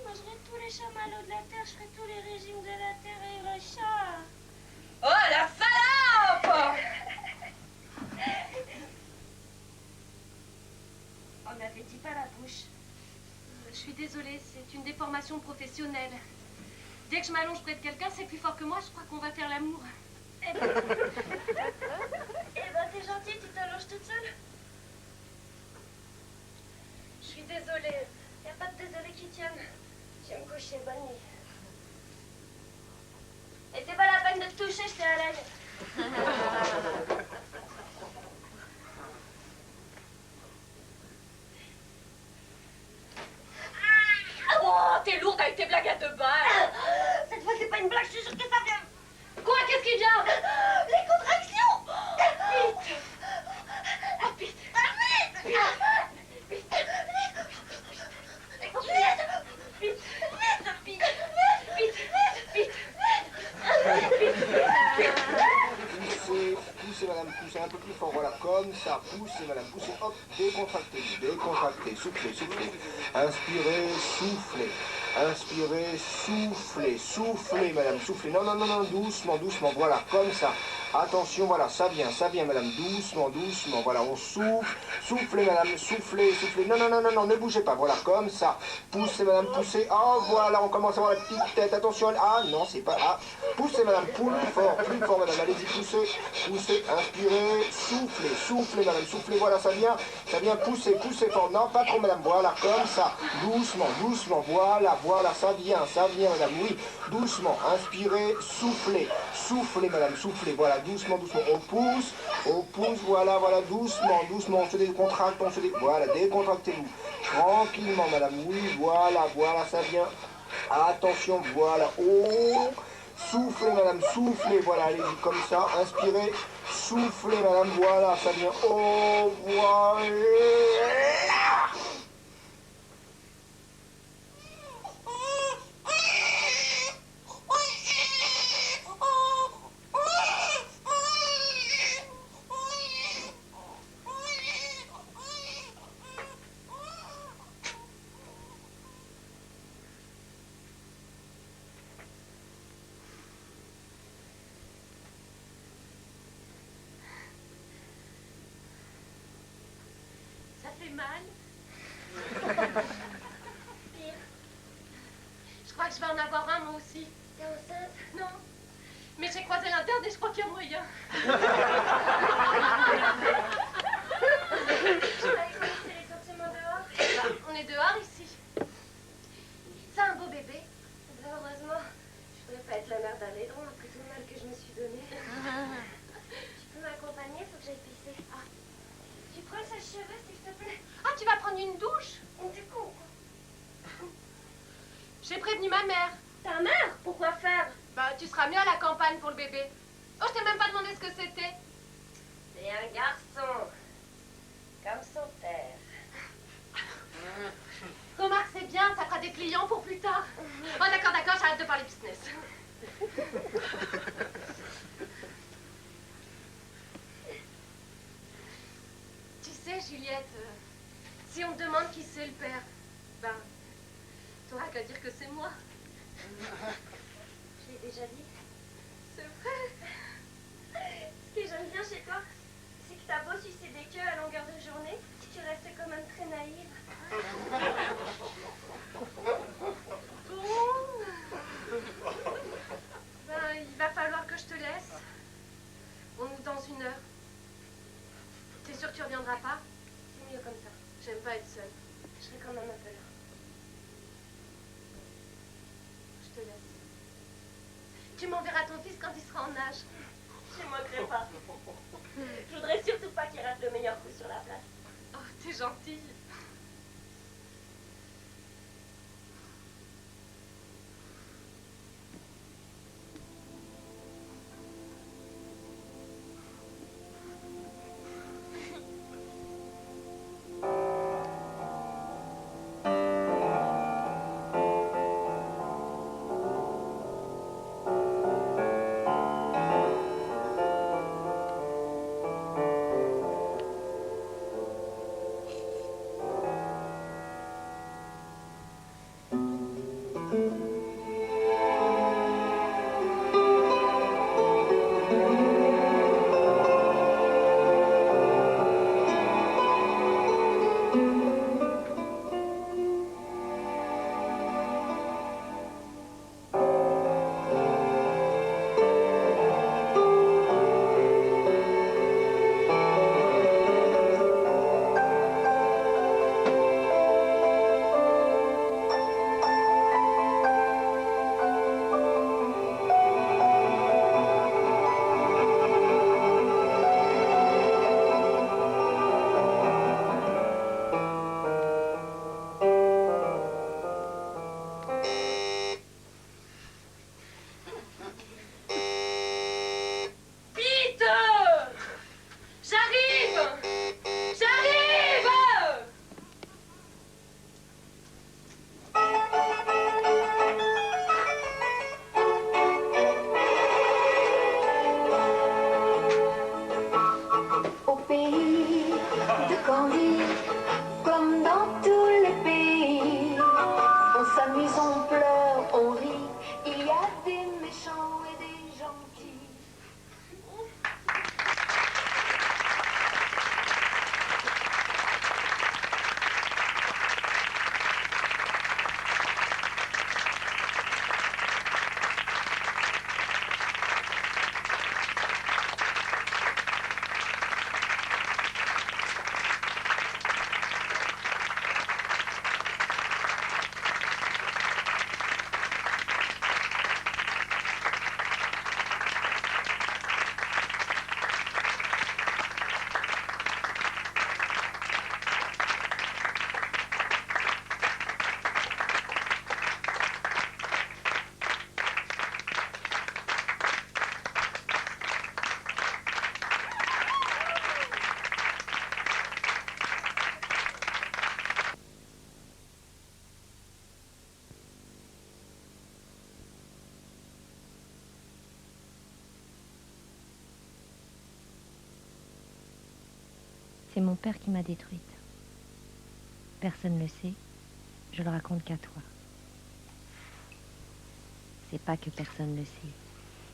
mangerai tous les chamallows de la terre, je ferai tous les régimes de la terre et le chat. Oh, la salope! On n'appétit pas la bouche. Je suis désolée, c'est une déformation professionnelle. Dès que je m'allonge près de quelqu'un, c'est plus fort que moi, je crois qu'on va faire l'amour. Eh ben, t'es gentille, tu t'allonges toute seule. Je suis désolée. Y a pas de désolé qui tienne. Je vais me coucher, bonne nuit. Et c'est pas la peine de te toucher, je t'ai à l'aise. Oh, t'es lourde avec tes blagues à 2 balles. Cette fois, c'est pas une blague, je suis sûre que ça vient. Quoi, qu'est-ce qui vient? Les contractions. Vite. Ah, vite. Ah, vite. Vite. Vite. Vite. Vite. Poussez, madame, poussez un peu plus fort, voilà, comme ça, poussez, madame, poussez, hop, décontractez, décontractez, soufflez, soufflez, inspirez, soufflez, inspirez, soufflez, soufflez, madame, soufflez, non, non, non, non, doucement, doucement, voilà, comme ça, attention, voilà, ça vient, madame, doucement, doucement, voilà, on souffle, soufflez, madame, soufflez, soufflez, non, non, non, non, non, ne bougez pas, voilà, comme ça, poussez, madame, poussez, oh, voilà, on commence à voir la petite tête, attention, ah, non, c'est pas, ah, poussez, madame, plus fort, madame, allez-y, poussez, poussez, inspirez, soufflez, soufflez, madame, soufflez, voilà, ça vient, poussez, poussez fort, non, pas trop, madame, voilà, comme ça, doucement, doucement, voilà, voilà, ça vient, madame, oui, doucement, inspirez, soufflez, soufflez, madame, soufflez, voilà, doucement, doucement, on pousse, voilà, voilà, doucement, doucement, on se décontracte, voilà, décontractez-vous, tranquillement, madame, oui, voilà, voilà, ça vient, attention, voilà, oh, soufflez, madame, soufflez, voilà, allez-y, comme ça, inspirez, soufflez, madame, voilà, ça vient, oh, voilà. Ça fait mal. Pire. Je crois que je vais en avoir un, moi aussi. T'es enceinte? Non. Mais j'ai croisé l'interne et je crois qu'il y a moyen. C'est les sentiments dehors? On est dehors ici. C'est un beau bébé. Ben, heureusement, je pourrais pas être la mère d'un laidron après tout le mal que je me suis donné. Tu peux m'accompagner? Faut que j'aille pisser. Ah. Tu prends le sèche-cheveux, s'il te plaît? Ah, tu vas prendre une douche? T'es con, quoi. J'ai prévenu ma mère. Ta mère? Pourquoi faire? Bah, tu seras mieux à la campagne pour le bébé. Oh, je t'ai même pas demandé ce que c'était. C'est un garçon. Comme son père. Remarque, c'est bien, ça fera des clients pour plus tard. Oh, d'accord, j'arrête de parler business. Juliette, si on te demande qui c'est le père, ben, t'auras qu'à dire que c'est moi. Je l'ai déjà dit. C'est vrai. Ce que j'aime bien chez toi, c'est que t'as beau sucer des queues à longueur de journée, tu restes quand même très naïve. Ben, il va falloir que je te laisse. On ouvre dans 1 heure. T'es sûre que tu reviendras pas? C'est mieux comme ça. J'aime pas être seule. Je serai quand même un peu là. Je te laisse. Tu m'enverras ton fils quand il sera en âge. Je ne manquerai pas. Je voudrais surtout pas qu'il rate le meilleur coup sur la place. Oh, t'es gentille. C'est mon père qui m'a détruite. Personne ne le sait, je le raconte qu'à toi. C'est pas que personne le sait.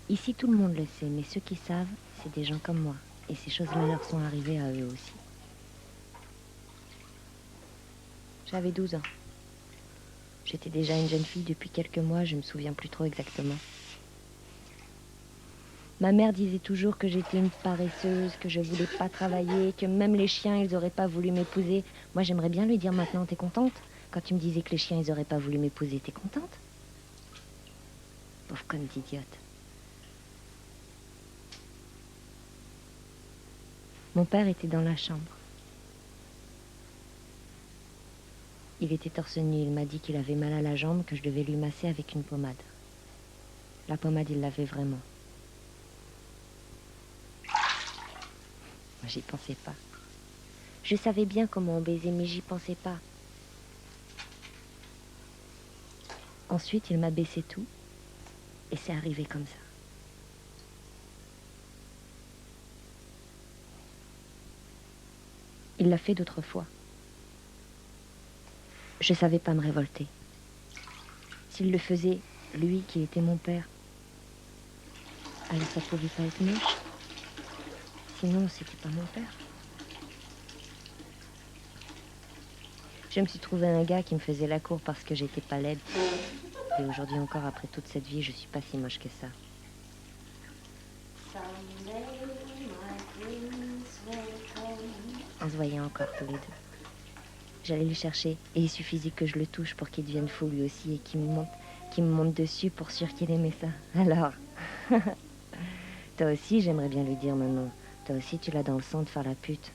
Ici, tout le monde le sait, mais ceux qui savent, c'est des gens comme moi. Et ces choses-là leur sont arrivées à eux aussi. J'avais 12 ans. J'étais déjà une jeune fille depuis quelques mois, je me souviens plus trop exactement. Ma mère disait toujours que j'étais une paresseuse, que je voulais pas travailler, que même les chiens, ils auraient pas voulu m'épouser. Moi, j'aimerais bien lui dire maintenant, t'es contente? Quand tu me disais que les chiens, ils auraient pas voulu m'épouser, t'es contente? Pauvre conne d'idiote. Mon père était dans la chambre. Il était torse nu, il m'a dit qu'il avait mal à la jambe, que je devais lui masser avec une pommade. La pommade, il l'avait vraiment. Moi, j'y pensais pas. Je savais bien comment on baisait, mais j'y pensais pas. Ensuite, il m'a baissé tout, et c'est arrivé comme ça. Il l'a fait d'autres fois. Je savais pas me révolter. S'il le faisait, lui qui était mon père, alors ça pouvait pas être moche. Sinon, c'était pas mon père. Je me suis trouvé un gars qui me faisait la cour parce que j'étais pas laide. Et aujourd'hui encore, après toute cette vie, je suis pas si moche que ça. On se voyait encore tous les deux. J'allais le chercher et il suffisait que je le touche pour qu'il devienne fou lui aussi et qu'il me monte dessus pour sûr qu'il aimait ça. Alors, toi aussi, j'aimerais bien lui dire maintenant. Toi aussi, tu l'as dans le sang de faire la pute.